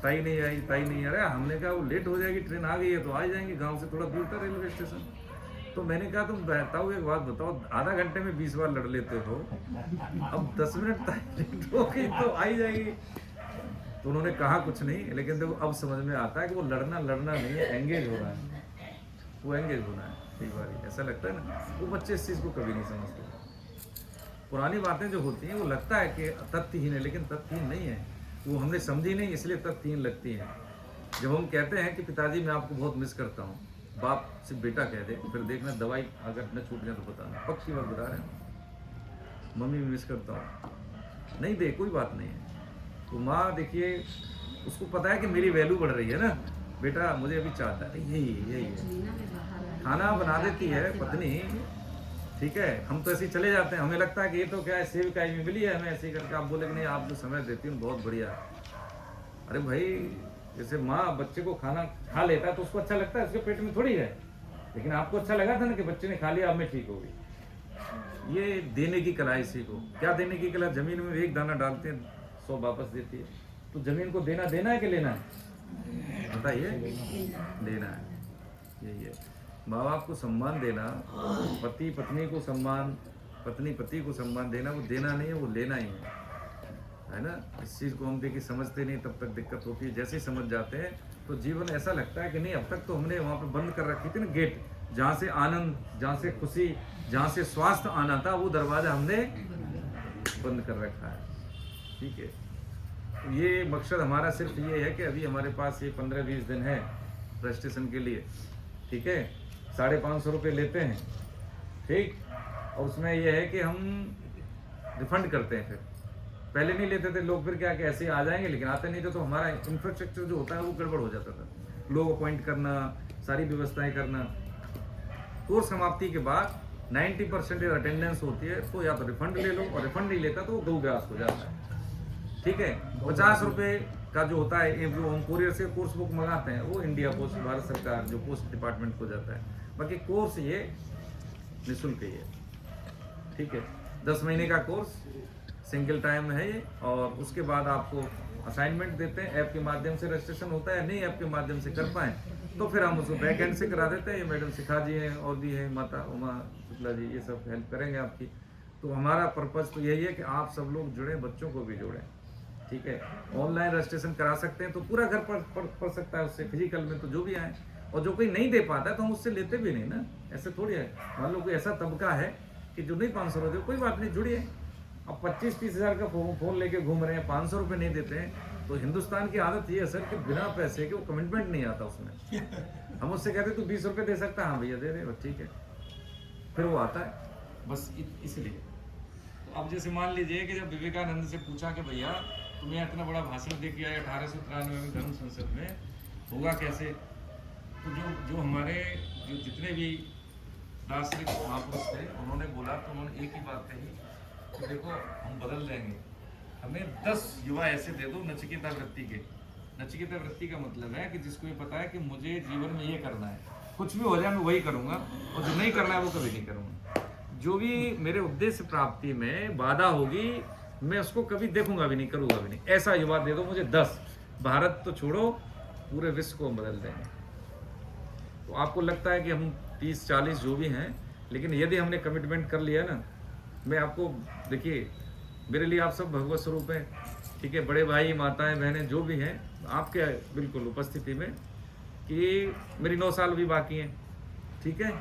ताई नहीं आई, ताई नहीं आ रहा। हमने कहा वो लेट हो जाएगी, ट्रेन आ गई है तो आ जाएंगे, गाँव से थोड़ा दूर था रेलवे स्टेशन। तो मैंने कहा तुम बताओ एक बात बताओ, आधा घंटे में 20 बार लड़ लेते हो, अब 10 मिनट ताई लेट हो गई तो आ ही जाएगी। तो उन्होंने कहा कुछ नहीं, लेकिन देखो अब समझ में आता है कि वो लड़ना नहीं है, एंगेज होना है, वो एंगेज होना है। कई बार ऐसा लगता है ना, वो बच्चे इस चीज़ को कभी नहीं समझते। पुरानी बातें जो होती हैं वो लगता है कि तथ्यहीन है, लेकिन तथ्यहीन नहीं है, वो हमने समझी नहीं इसलिए तथ्यहीन लगती है। जब हम कहते हैं कि पिताजी मैं आपको बहुत मिस करता हूँ, बाप से बेटा कह दे, फिर देखना दवाई अगर न छूट जाए तो बताना, पक्की बात बता रहे हैं। मम्मी मैं मिस करता हूँ, नहीं दे कोई बात नहीं है, तो माँ देखिए उसको पता है कि मेरी वैल्यू बढ़ रही है ना, बेटा मुझे अभी चाहता है, यही है। खाना बना देती है पत्नी, ठीक है, हम तो ऐसे ही चले जाते हैं, हमें लगता है कि ये तो क्या है सेविकाई में मिली है हमें, ऐसे ही करके। आप बोले कि नहीं आप जो समय देती हो बहुत बढ़िया। अरे भाई जैसे माँ बच्चे को खाना खा लेता है तो उसको अच्छा लगता है, उसके पेट में थोड़ी है, लेकिन आपको अच्छा लगा था ना कि बच्चे ने खा लिया, अब मैं ठीक हो गई। ये देने की कला, इसी को क्या देने की कला। जमीन में एक दाना डालते हैं 100 वापस देती है, तो जमीन को देना है कि लेना है, बताइए। देना है, यही है। माँ बाप को सम्मान देना, पति पत्नी को सम्मान, पत्नी पति को सम्मान देना, वो देना नहीं है, वो लेना ही है ना। इस चीज़ को हम देखिए समझते नहीं, तब तक दिक्कत होती है। जैसे ही समझ जाते हैं तो जीवन ऐसा लगता है कि नहीं, अब तक तो हमने वहाँ पे बंद कर रखी थी ना गेट, जहाँ से आनंद, जहाँ से खुशी, जहाँ से स्वास्थ्य आना था, वो दरवाज़ा हमने बंद कर रखा है, ठीक है। तो ये मकसद हमारा सिर्फ ये है कि अभी हमारे पास ये 15-20 दिन है रजिस्ट्रेशन के लिए, ठीक है। 550 रुपये लेते हैं, ठीक, और उसमें यह है कि हम रिफंड करते हैं। फिर पहले नहीं लेते थे लोग, फिर क्या कि ऐसे ही आ जाएंगे, लेकिन आते नहीं थे, तो हमारा इंफ्रास्ट्रक्चर जो होता है वो गड़बड़ हो जाता था, लोग अपॉइंट करना, सारी व्यवस्थाएं करना। कोर्स समाप्ति के बाद 90% अटेंडेंस होती है, तो या तो रिफंड ले लो, और रिफंड नहीं लेता तो वो गऊ ग्रास हो जाता है, ठीक है। 50 रुपये का जो होता है, ये जो हम कोरियर से कोर्स बुक मंगाते हैं वो इंडिया पोस्ट, भारत सरकार जो पोस्ट डिपार्टमेंट को जाता है। बाकी कोर्स ये निःशुल्क ही है, ठीक है। 10 महीने का कोर्स सिंगल टाइम है ये, और उसके बाद आपको असाइनमेंट देते हैं। ऐप के माध्यम से रजिस्ट्रेशन होता है, नहीं ऐप के माध्यम से कर पाएँ तो फिर हम उसको बैक एंड से करा देते हैं। ये मैडम शिखा जी हैं और भी है, माता उमा शुक्ला जी, ये सब हेल्प करेंगे आपकी। तो हमारा पर्पज़ तो यही है कि आप सब लोग जुड़ें, बच्चों को भी जोड़ें, ठीक है। ऑनलाइन रजिस्ट्रेशन करा सकते हैं तो पूरा घर पढ़ सकता है उससे, फिजिकल में तो जो भी आए, और जो कोई नहीं दे पाता है तो हम उससे लेते भी नहीं ना, ऐसे थोड़ी है। मान लो कोई ऐसा तबका है कि जो नहीं 500 रुपये, कोई बात नहीं, जुड़िए। अब 25-30 हज़ार का फ़ोन लेके घूम रहे हैं, 500 रुपये नहीं देते हैं, तो हिंदुस्तान की आदत ये है सर कि बिना पैसे के वो कमिटमेंट नहीं आता उसमें। हम उससे कहते तू 20 रुपये दे सकता है, हाँ भैया दे दे, बस ठीक है, फिर वो आता है, बस इसलिए। तो अब जैसे मान लीजिए कि जब विवेकानंद से पूछा कि भैया तुम्हें इतना बड़ा भाषण दे के आए 1893 में धर्म संसद में, होगा कैसे? तो जो हमारे जो जितने भी दार्शनिक महापुरुष थे उन्होंने बोला, तो उन्होंने एक ही बात कही कि देखो हम बदल देंगे, हमें 10 युवा ऐसे दे दो नचिकेता वृत्ति के। नचिकेता वृत्ति का मतलब है कि जिसको ये पता है कि मुझे जीवन में ये करना है, कुछ भी हो जाए मैं वही करूँगा, और जो नहीं करना है वो कभी नहीं करूँगा। जो भी मेरे उद्देश्य प्राप्ति में बाधा होगी मैं उसको कभी देखूंगा भी नहीं, करूँगा भी नहीं। ऐसा युवा दे दो मुझे 10, भारत तो छोड़ो पूरे विश्व को हम बदल देंगे। तो आपको लगता है कि हम 30-40 जो भी हैं, लेकिन यदि हमने कमिटमेंट कर लिया ना, मैं आपको देखिए, मेरे लिए आप सब भगवत स्वरूप हैं, ठीक है। बड़े भाई माताएं बहनें जो भी हैं, आपके बिल्कुल उपस्थिति में कि मेरी 9 साल भी बाकी हैं, ठीक है,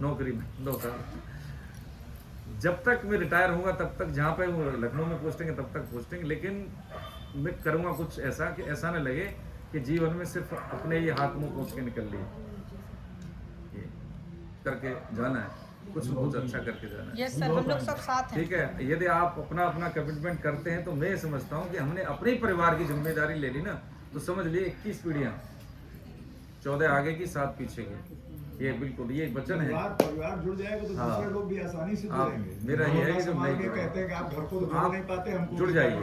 नौकरी में 9 साल। जब तक मैं रिटायर होऊंगा तब तक, जहाँ पे वो लखनऊ में पोस्टिंग है तब तक पोस्टिंग, लेकिन मैं करूँगा कुछ ऐसा कि ऐसा न लगे कि जीवन में सिर्फ अपने ही हाथ मुँह पहुँच के निकल लिए, ये करके जाना है, कुछ बहुत अच्छा करके जाना है। यस सर, हम लोग सब साथ हैं। ठीक है, यदि आप अपना अपना कमिटमेंट करते हैं तो मैं समझता हूँ कि हमने अपने ही परिवार की जिम्मेदारी ले ली ना, तो समझ लिए 21 पीढ़ियाँ, 14 आगे की 7 पीछे की, ये बिल्कुल ये एक वचन है। परिवार जुड़ जाएगा तो दूसरे लोग भी आसानी से जुड़ेंगे। मेरा ये है कि जब नहीं कहते हैं कि आप घर को तो आप नहीं पाते, हमको जुड़ जाइए।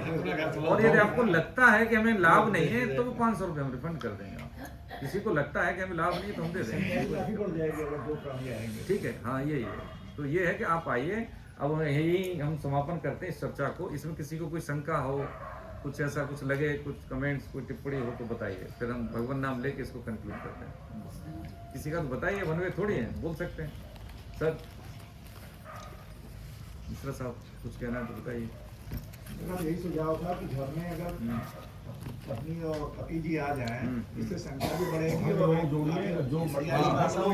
और यदि आपको लगता है कि हमें लाभ नहीं है तो वो 500 रुपये हम रिफंड कर देंगे। आप किसी को लगता है कि हमें लाभ नहीं है तो हम दे देंगे, काफी बढ़ जाएगी अगर 2 प्राणी आएंगे। ठीक है। हाँ यही है, तो ये है कि आप आइए। अब यही हम समापन करते हैं इस चर्चा को। इसमें किसी को कोई शंका हो, कुछ ऐसा कुछ लगे, कुछ कमेंट्स, कोई टिप्पणी हो तो बताइए, फिर हम भगवान नाम लेके इसको कंक्लूड करते हैं। किसी का तो बताइए, वन वे थोड़ी है, बोल सकते हैं। सर मिश्रा साहब कुछ कहना है तो बताइए। मेरा यही सुझाव था कि घर में अगर पत्नी और पति जी आ जाएं, इससे संख्या भी बढ़ेगी और जो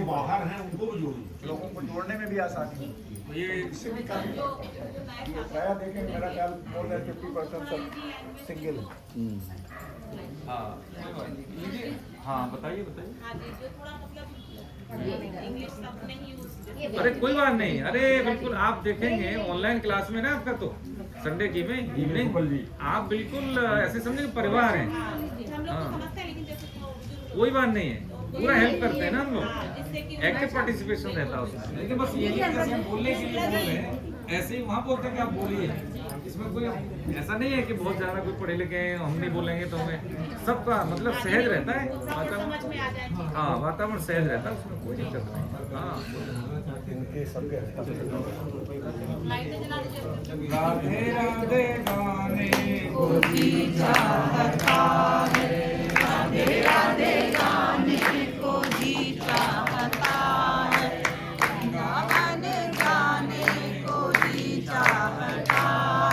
बाहर हैं उनको भी जोड़िए, लोगों को जोड़ने में भी आसानी होगी। ये इससे भी काम प्राय देखें, मेरा ख्याल मोर देन 50% सब सिंगल है। हाँ हाँ बताइए बताइए। अरे कोई बात नहीं, अरे बिल्कुल आप देखेंगे ऑनलाइन क्लास में ना, आपका तो संडे की में इवनिंग, आप बिल्कुल ऐसे समझे परिवार हैं। हाँ कोई बात नहीं है, पूरा हेल्प करते हैं ना हम लोग, एक्टिव पार्टिसिपेशन रहता है उसमें। लेकिन बस यही है कि हम बोलने के लिए बोल रहे हैं, ऐसे ही वहाँ बोलते हैं कि आप बोलिए। इसमें कोई ऐसा नहीं है कि बहुत ज़्यादा कोई पढ़े लिखे हैं, हम नहीं बोलेंगे तो हमें सबका मतलब सहज रहता है वातावरण। हाँ वातावरण सहज रहता है, उसमें कोई दिक्कत नहीं। हाँ राधे राधे गाने को जी चाहता है, राधे राधे गाने को जी चाहता है, वृंदावन जाने को जी चाहता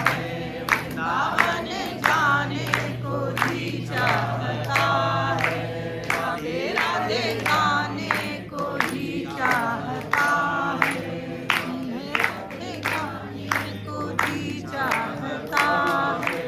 है, वृंदावन जाने को जी चाहता है, राधे राधे गाने को जी चाहता है, राधे गाने को जी चाहता है,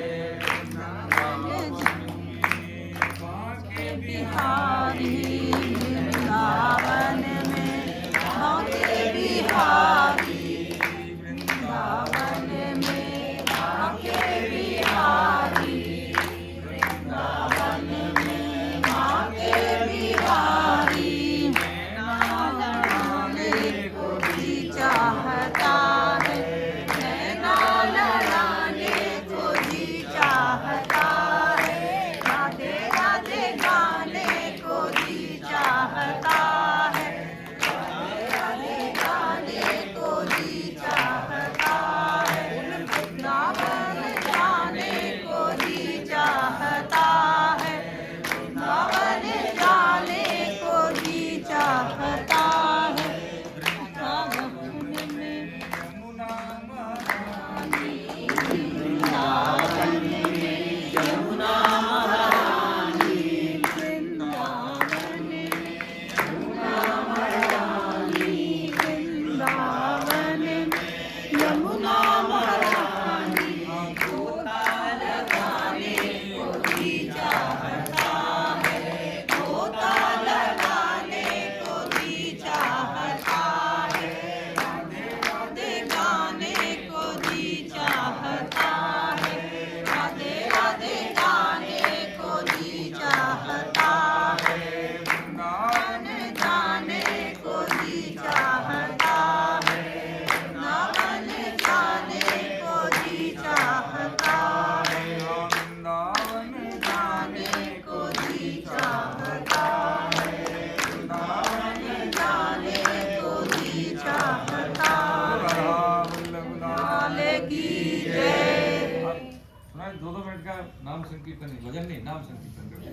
सुना 2-2 मिनट का नाम संकीर्तन नहीं, भजन नहीं, नाम संकीर्तन करो।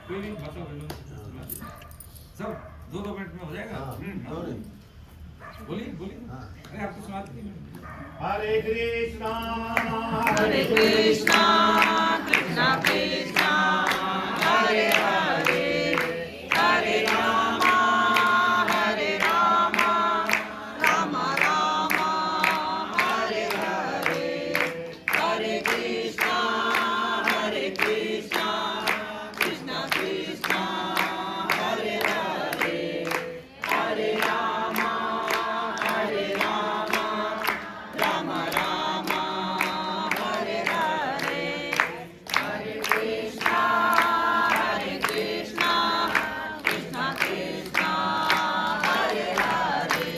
कोई नहीं, बसो बोलो सब 2-2 मिनट में हो जाएगा। बोलिए बोलिए। अरे आपको सुनाते नहीं। हरे कृष्णा हरे कृष्णा कृष्णा कृष्णा हरे हरे हरे रामा राम राम हरे हरे हरे कृष्णा कृष्णा कृष्णा हरे हरे हरे राम राम राम हरे हरे हरे कृष्णा कृष्णा कृष्णा हरे हरे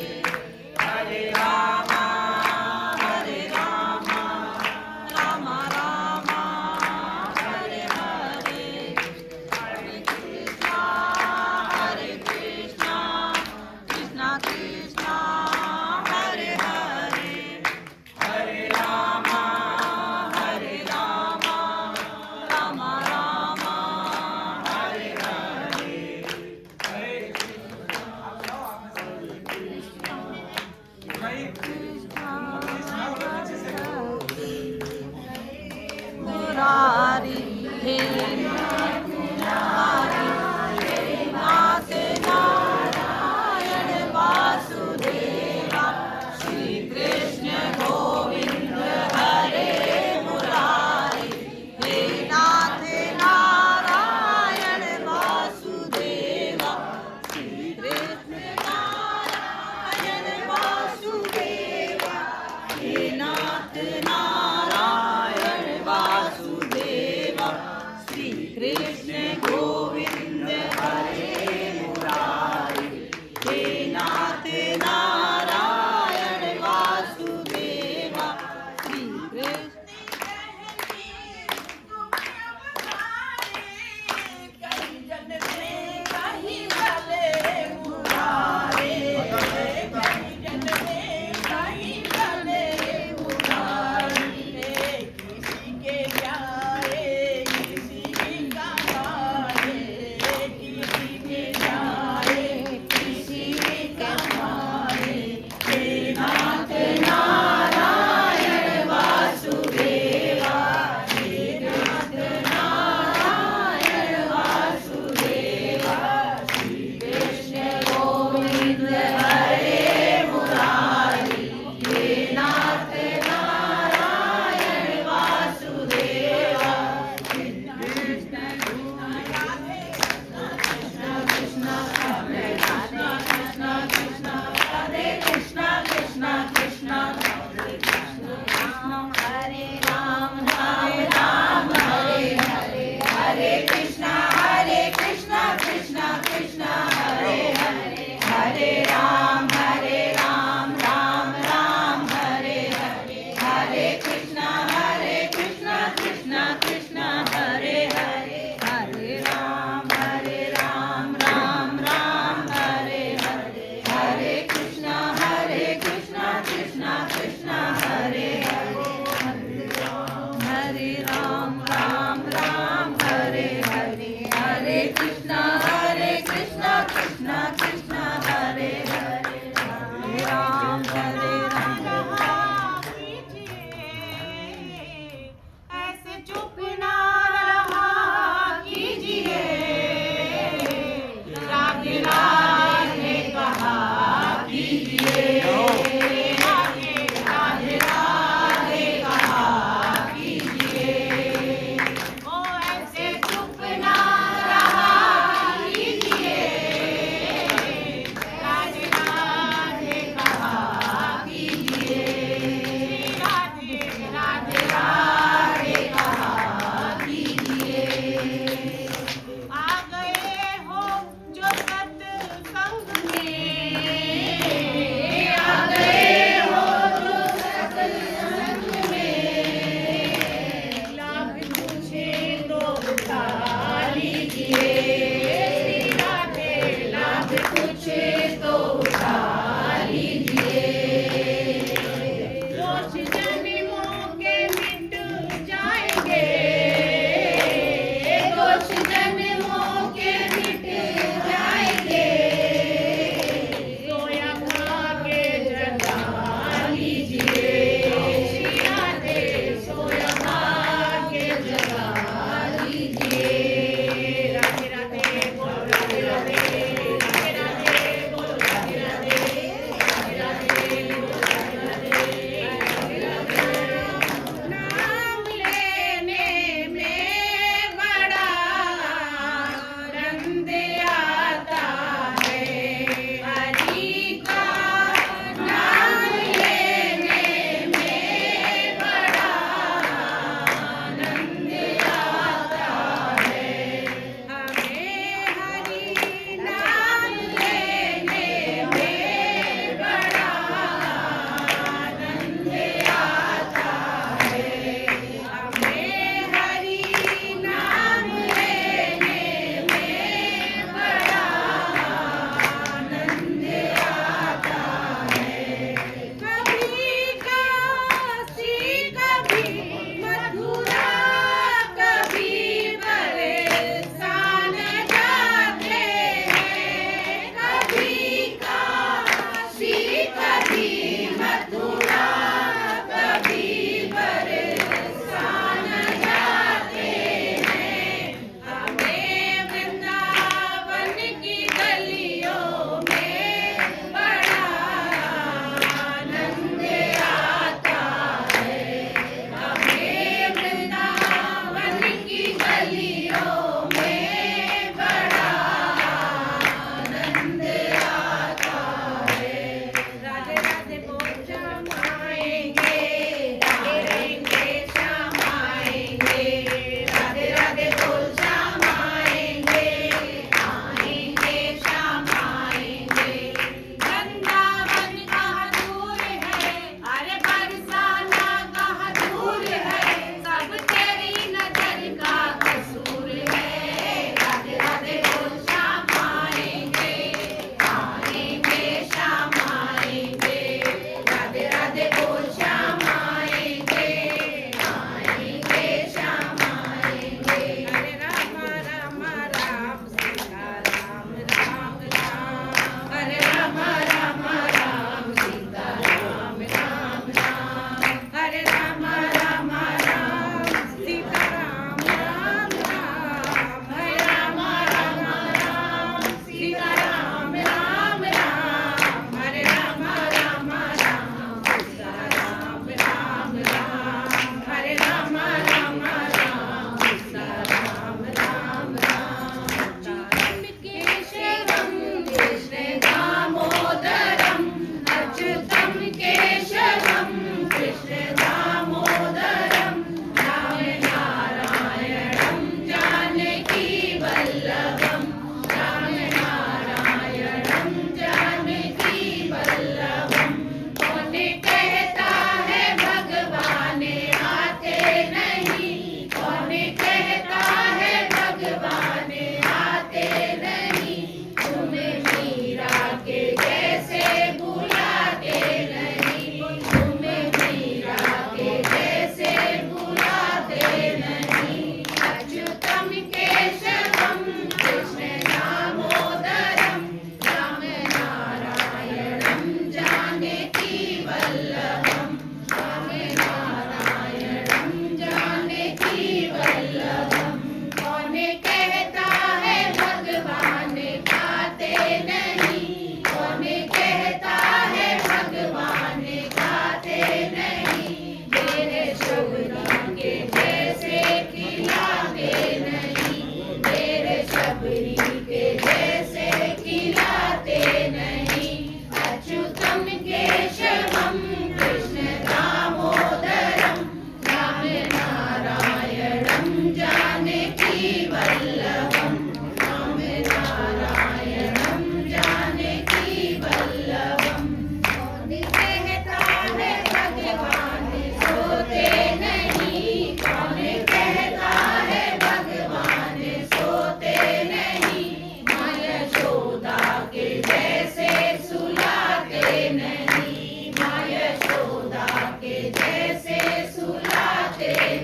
हरे राम राम राम हरे हरे हरे कृष्णा कृष्णा कृष्णा हरे हरे हरे राम राम राम हरे हरे हरे मुरारी हे मुरारी हे नाथ नारायण वासुदेवा श्री कृष्ण गोविंद हरे मुरारी हे नाथ नारायण वासुदेवा श्री कृष्ण नारायण वासुदेवा हे नाथ नारायण वासुदेवा श्री कृष्ण गोविंद हरे मुरारी हे नाथ नारायण वासुदेवा श्री कृष्ण हरे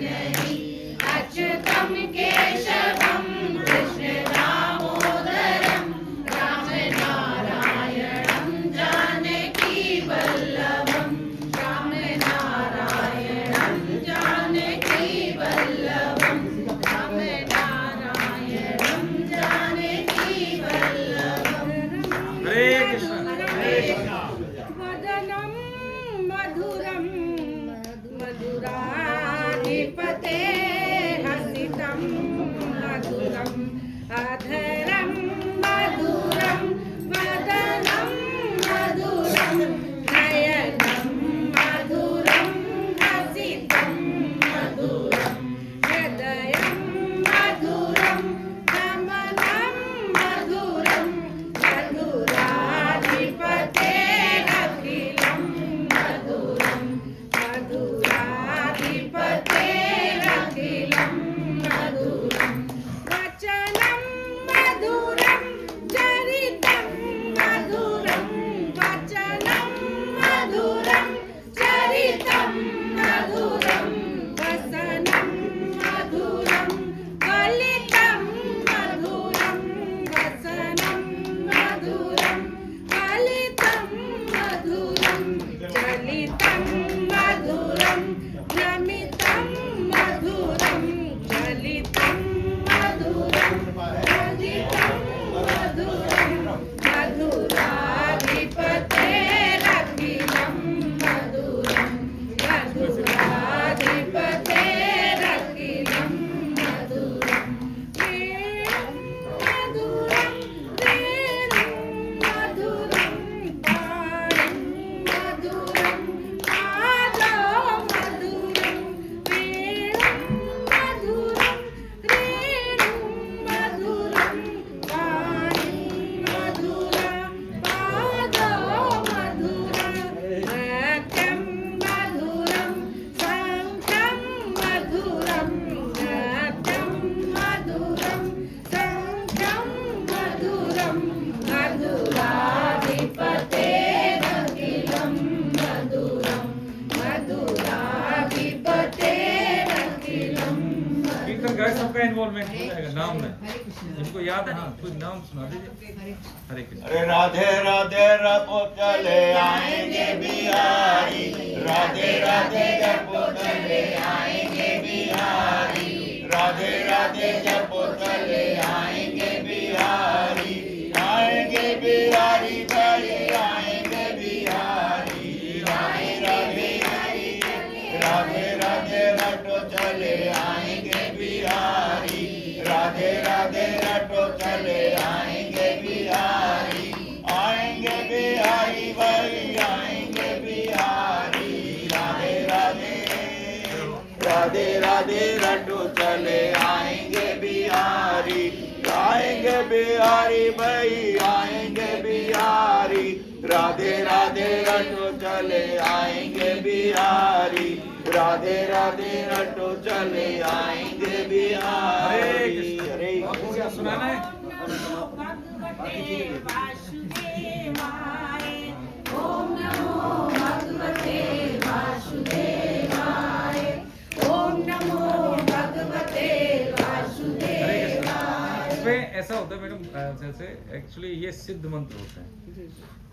नहीं अच्युतं केशवं कृष्ण दामोदरं राम नारायणं जानकी वल्लभं राम नारायणं जानकी वल्लभं राम नारायणं जानकी वल्लभं। हरे कृष्ण। वदनं मधुरं मधुराधिपते हसितं मधुरम् अधरं मधुरं वदनं मधुरं नयनं मधुरं हसितं मधुरं हृदयं मधुरं गमनं मधुरं मधुराधिपतेरखिलं मधुरं मधुराधिपतेरखिलं मधुरं वचनं मधुरं चरितं मधुरं वचनं मधुरं चरितं मधुरं वसनं मधुरं कलितं मधुरं वसनं मधुरं कलितं मधुरं चलितं मधुरं नमितं मधुरं चलितं मधुरं चलितं मधुरं मधुराधिपतेरखिलं मधुरं मधुराधिपतेरखिलं मधुरं मधुरं रेणुं मधुरं पाणिं मधुरं पादो मधुरं वेणुं मधुरं रेणुं मधुरं पाणिं मधुरं पादो मधुरं नाट्यं मधुरं शङ्खं मधुरं नाट्यं मधुरं शङ्खं मधुरं मधुराधिपतेरखिलं मधुरं मधुराधिपतेरखिलं कीर्तन गाय सबका इन्वॉल्वमेंट हो जाएगा नाम में। इनको याद है, हाँ कुछ नाम सुना दीजिए। हरे कृष्ण। अरे राधे राधे रपो चले आएंगे बिहारी, राधे राधे जपो चले आएंगे बिहारी, राधे राधे जपो चले आएंगे बिहारी, आएंगे बिहारी बड़ी आएंगे बिहारी, राधे राधे राधे राधे रटो चले आएंगे बिहारी, राधे राधे रटो चले आएंगे बिहारी, आएंगे बिहारी भाई आएंगे बिहारी, राधे राधे राधे राधे रटो चले आएंगे बिहारी, आएंगे बिहारी भाई आएंगे बिहारी, राधे राधे रटो चले आएंगे बिहारी, राधे राधे रटो चले आएंगे हरे बिहारी। कृष्ण। हरे और क्या सुनाना है? भगवते वासुदेवाय ओम नमो भगवते वासुदेवाय ओम नमो भगवते वासुदेवाय। इसमें ऐसा होता है मैडम, जैसे एक्चुअली ये सिद्ध मंत्र होते हैं।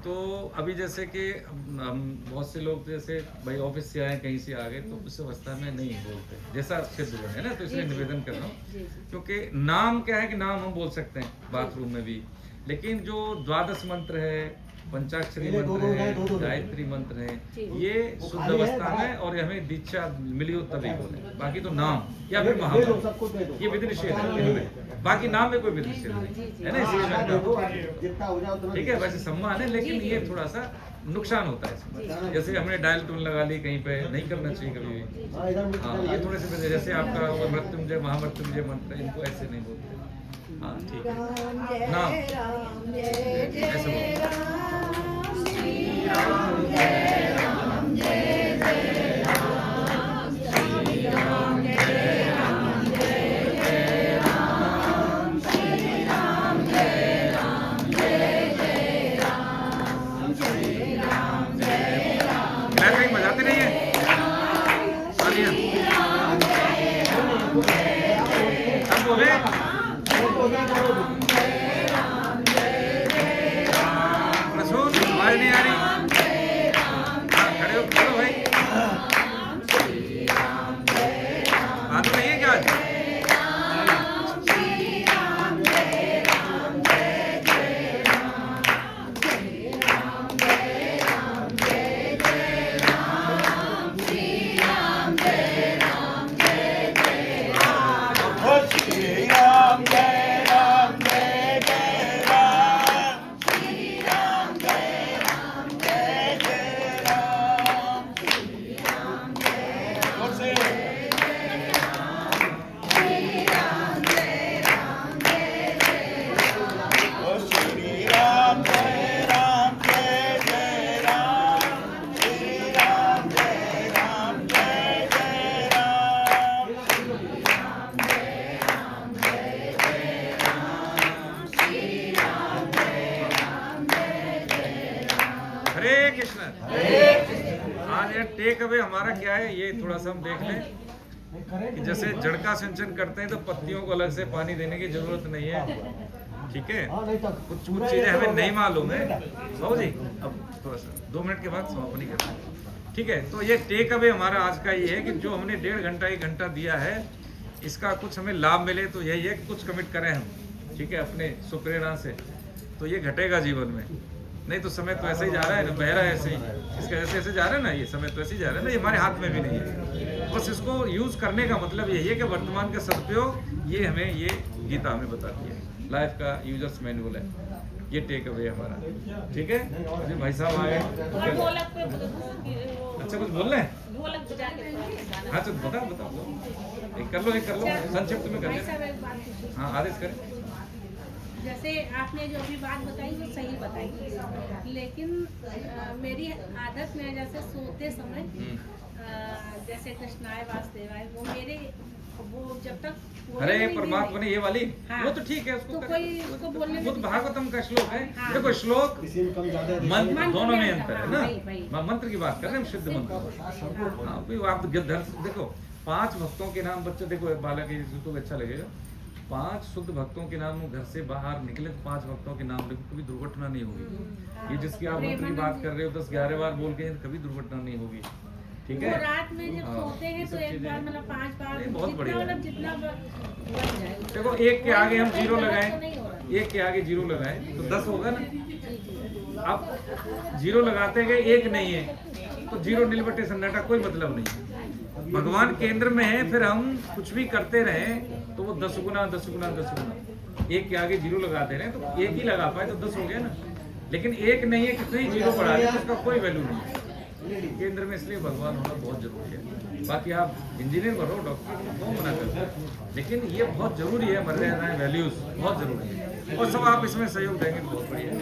तो अभी जैसे कि हम बहुत से लोग जैसे भाई ऑफिस से आए कहीं से आ गए तो उस अवस्था में नहीं बोलते जैसा सिद्ध हुआ है ना, तो इसलिए निवेदन कर रहा हूँ। क्योंकि नाम क्या है कि नाम हम बोल सकते हैं बाथरूम में भी, लेकिन जो द्वादश मंत्र है, पंचाक्षरी मंत्र है, गायत्री मंत्र है, ये शुद्ध अवस्था में और हमें दीक्षा मिली हो तभी बोले। बाकी तो नाम या फिर महामंत्र ये विधि निषेध है इनमें। बाकी नाम में कोई विधि निषेध नहीं है ना, इसलिए मैं कहता हूं। ठीक है, वैसे सम्मान है, लेकिन ये थोड़ा सा नुकसान होता है इसमें। जैसे हमने डायल टोन लगा ली कहीं पे, नहीं करना चाहिए कभी भी। हाँ, ये थोड़े से जैसे आपका मृत्युंजय महामृत्युंजय मंत्र है, इनको ऐसे नहीं बोलते। हाँ ठीक है, नाम ऐसे बोलते। बजाते नहीं है तालियां। प्रसून आवाज नहीं आ रही। हाँ, खड़े हो भाई। बात नहीं है क्या आज? श्री राम जय राम जय जय राम। श्री राम जय राम जय जय राम। श्री राम जय राम जय राम। श्री राम जय राम जय जय राम। श्री राम जय राम जय जय राम। हरे कृष्ण। आज ये टेक अवे हमारा क्या है, ये थोड़ा सा हम देख लें कि जैसे जड़ का सिंचन करते हैं तो पत्तियों को अलग से पानी देने की जरूरत नहीं है, ठीक है। कुछ चीजें हमें नहीं मालूम है बाबू जी, अब थोड़ा सा 2 मिनट के बाद समापन करते हैं, ठीक है। तो ये टेक अवे हमारा आज का ये है कि जो हमने 1.5 घंटा 1 घंटा दिया है, इसका कुछ हमें लाभ मिले तो यही है कि कुछ कमिट करें हम, ठीक है, अपने सुप्रेरणा से, तो ये घटेगा जीवन में। नहीं तो समय तो ऐसे ही जा रहा है ना, बह रहा है ऐसे ही, इसका ऐसे ऐसे जा रहा है ना, ये समय तो ऐसे ही जा रहा है ना, ये हमारे हाथ में भी नहीं है। बस इसको यूज करने का मतलब यही है कि वर्तमान का सदुपयोग ये हमें ये गीता हमें बताती है, लाइफ का यूजर्स मैनुअल है, ये टेक अवे हमारा, ठीक है। अजय भाई साहब आए, अच्छा कुछ बोल रहे हैं? हाँ चलो बताओ बताओ, एक कर लो संक्षिप्त में कर ले। हाँ आदेश करें। जैसे आपने जो अभी बात बताई वो सही बताई, लेकिन मेरी आदत में जैसे सोते समय जैसे कृष्णाय वासुदेवाय वो जब तक अरे परमात्मा ने ये वाली, हाँ, वो तो ठीक है, उसको तो कोई उसको बोलने खुद भागवतम का श्लोक है। हाँ, देखो श्लोक मंत्र मंत्र दोनों में में अंतर है ना, मंत्र की बात कर रहे हैं हम, शुद्ध मंत्र। हाँ भाई आप देखो 5 भक्तों के नाम, बच्चे देखो बालक तो अच्छा लगेगा, 5 शुद्ध भक्तों के नाम घर से बाहर निकले तो 5 भक्तों के नाम देखो, कभी दुर्घटना नहीं होगी। ये जिसकी आप मंत्र की बात कर रहे हो 10-11 बार बोल के कभी दुर्घटना नहीं होगी, ठीक है। वो रात में जब सोते हैं तो एक बार मतलब 5 बार, बहुत बढ़िया है। मतलब जितना बन जाए। देखो 1 के आगे हम 0 लगाएं, 1 के आगे 0 लगाएं तो 10 होगा ना। अब 0 लगाते गए 1 नहीं है तो 0 नीलबटे सन्नाटा, कोई मतलब नहीं। भगवान केंद्र में है, फिर हम कुछ भी करते रहे तो वो 10 गुना 10 गुना 10 गुना। 1 के आगे 0 लगाते रहे तो 1 ही लगा पाए तो 10 हो गया ना, लेकिन 1 नहीं है, कितने ही 0 बढ़ा रहे तो उसका कोई वैल्यू नहीं है केंद्र में, इसलिए भगवान होना बहुत जरूरी है। बाकी आप इंजीनियर बनो, डॉक्टर को मना करते हैं, लेकिन ये बहुत जरूरी है, मर्यादाएं वैल्यूज बहुत जरूरी है, और सब आप इसमें सहयोग देंगे तो बहुत बढ़िया है।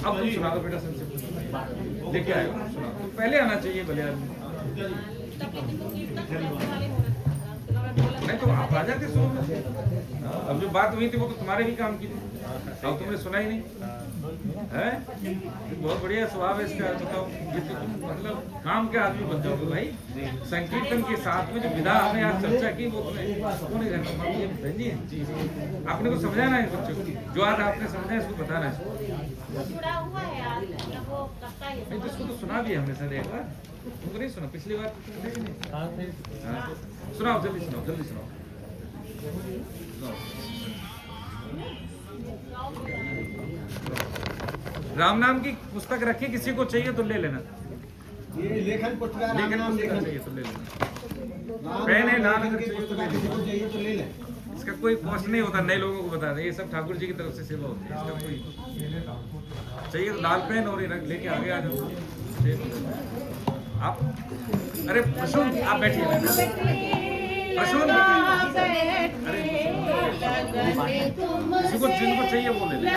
अब तुम सुना दो बेटा, संक्षिप्त लेके आए हो, सुना तो पहले आना चाहिए भले आदमी, नहीं तो आप आ जाते सुनो। अब जो बात हुई थी वो तो तुम्हारे भी काम की थी, अब तुमने सुना ही नहीं है। बहुत बढ़िया स्वभाव है इसका, बताओ ये तो तुम मतलब काम के आदमी बन जाओगे भाई। संकीर्तन के साथ में जो विधा हमने आज चर्चा की वो तुम्हें कौन है, आपने को समझाना है बच्चों को, जो आज आपने समझा इसको बताना है, नहीं तो इसको तो सुना दिया हमने सर एक बार, तुमको नहीं सुना पिछली बार? सुनाओ जल्दी सुनाओ, जल्दी सुनाओ। राम नाम की पुस्तक रखी, किसी को चाहिए तो ले लेना, ये लेखन पुस्तिका लेखन पुस्तक चाहिए तो ले लेना, पेन है लाल अगर चाहिए तो ले लेना, चाहिए तो ले लें। इसका कोई कॉस्ट नहीं होता, नए लोगों को बता दें, ये सब ठाकुर जी की तरफ से सेवा होती है, इसका कोई चाहिए तो लाल पेन और लेके आगे आ जाओ आप। अरे प्रसून आप बैठिए, प्रसून जिनको चाहिए वो ले लें।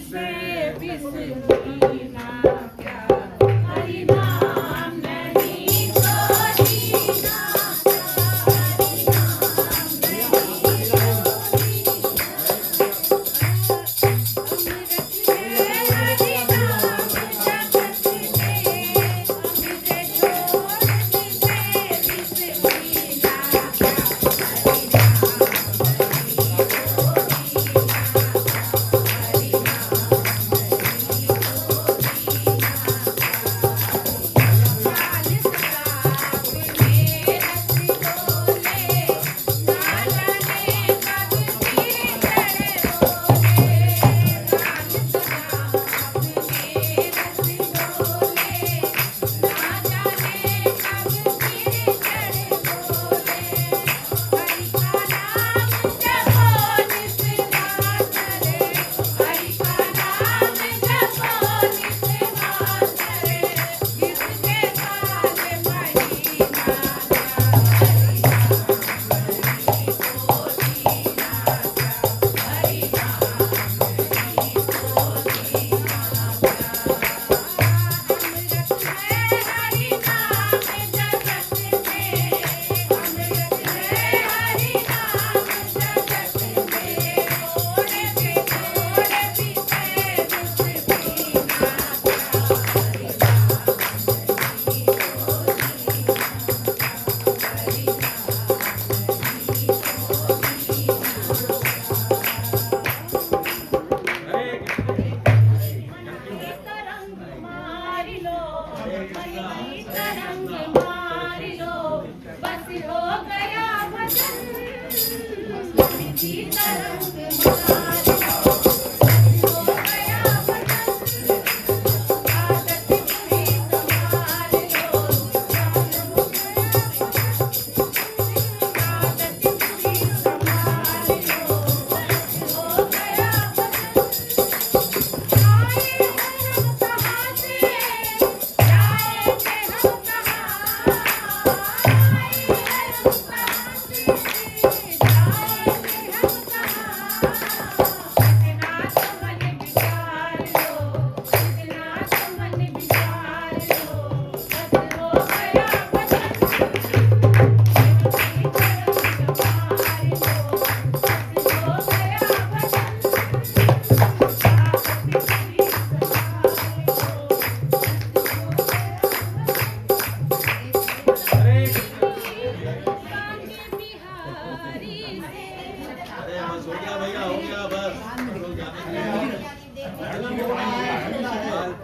से बिसरीना क्या, हरि नाम नहीं तो जीना क्या, हरि नाम नहीं तो जीना। अमृत है हरि नाम जगत में, अमृत छोड़ से बिसरीना क्या, हरि नाम तरंग मार लो, बस हो गया भजन। की तरंग मार लो, बस हो गया भजन। आदत बुरी संभाल लो, आदत बुरी संभाल लो, बस हो गया भजन। आए हम कहाँ से, जाएंगे हम कहाँ, आए हम कहाँ से, जाएंगे हम कहाँ। इतना तो मन विचार लो, इतना तो मन विचार लो, बस हो गया भजन। की तरंग मार लो, बस हो गया भजन।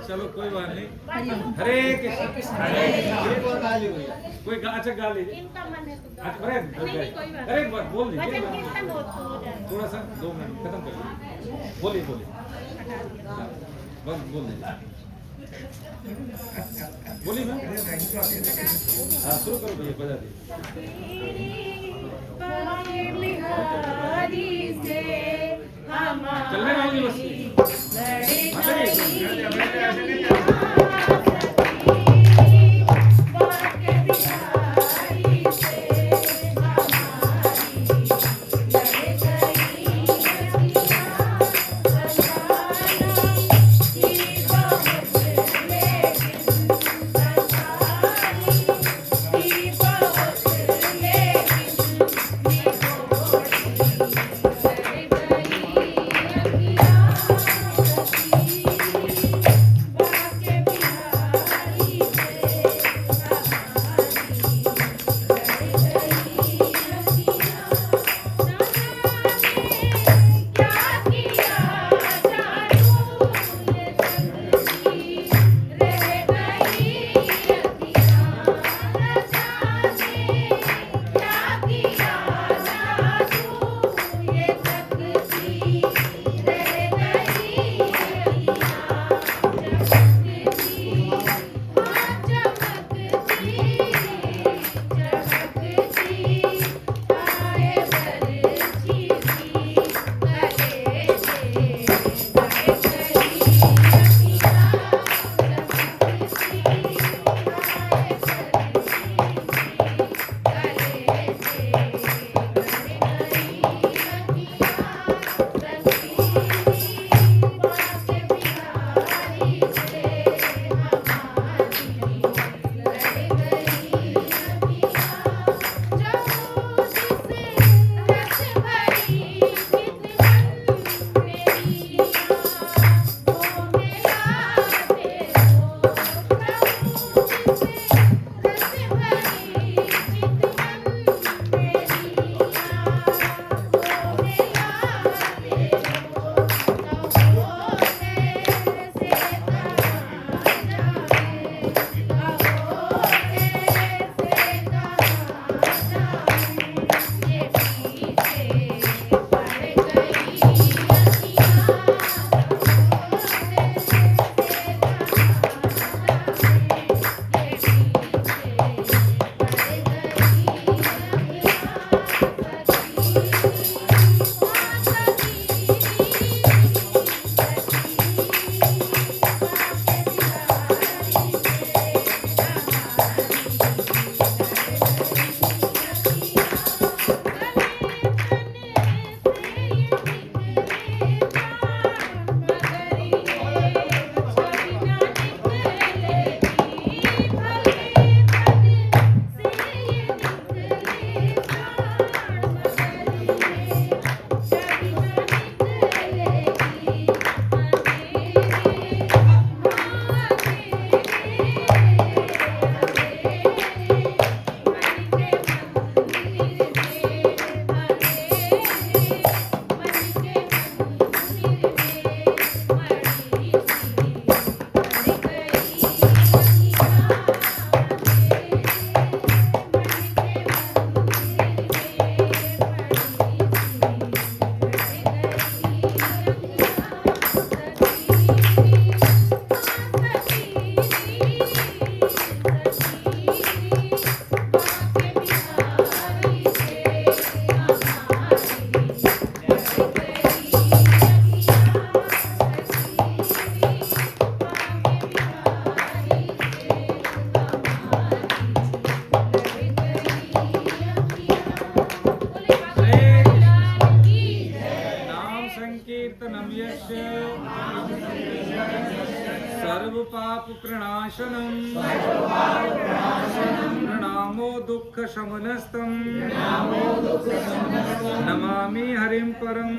चलो कोई बात नहीं। हरे कृष्ण। कोई अच्छा गा लीजिए। इनका मन है तो गा। अच्छा, अरे नहीं, कोई बात अरे नहीं। बोल दीजिए। भजन कीर्तन हो जाए। थोड़ा सा 2 मिनट खत्म कर लीजिए। बोलिए बोलिए। बस बोल दीजिए। बोलिए मैम। हाँ शुरू करो भैया, बजा दीजिए। बिहारी से चलने वाली बस। बाके संकीर्तनम यस्य सर्व पाप प्रणाशनम प्रणामो दुख शमनस्तम नमामि हरिम परम।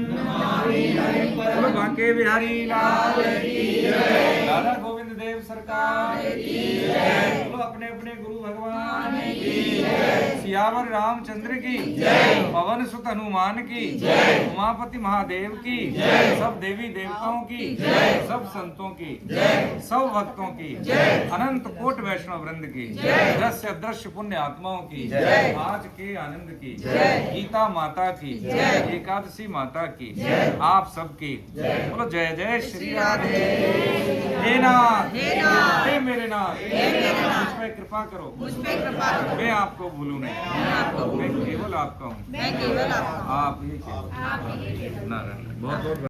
बांके बिहारी लाल की जय। राधा गोविंद देव सरकार की जय। बोलो अपने अपने गुरु भगवान की जय। सियावर रामचंद्र की जय। पवन सुत हनुमान की जय। उमापति महादेव की जय। सब देवी देवताओं की जय। सब संतों की जय। सब भक्तों की जय। अनंत कोट वैष्णव वृंद की जय। दृश्य अदृश्य पुण्य आत्माओं की जय। आज के आनंद की जय। गीता माता की जय। एकादशी माता की जय। आप सबकी बोलो जय जय श्री राधे। हे नाथ हे मेरे नाथ मुझ पे कृपा करो, मैं आपको भूलूं नहीं, मैं केवल आपका हूँ, आप ही केवल नारायण। बहुत बहुत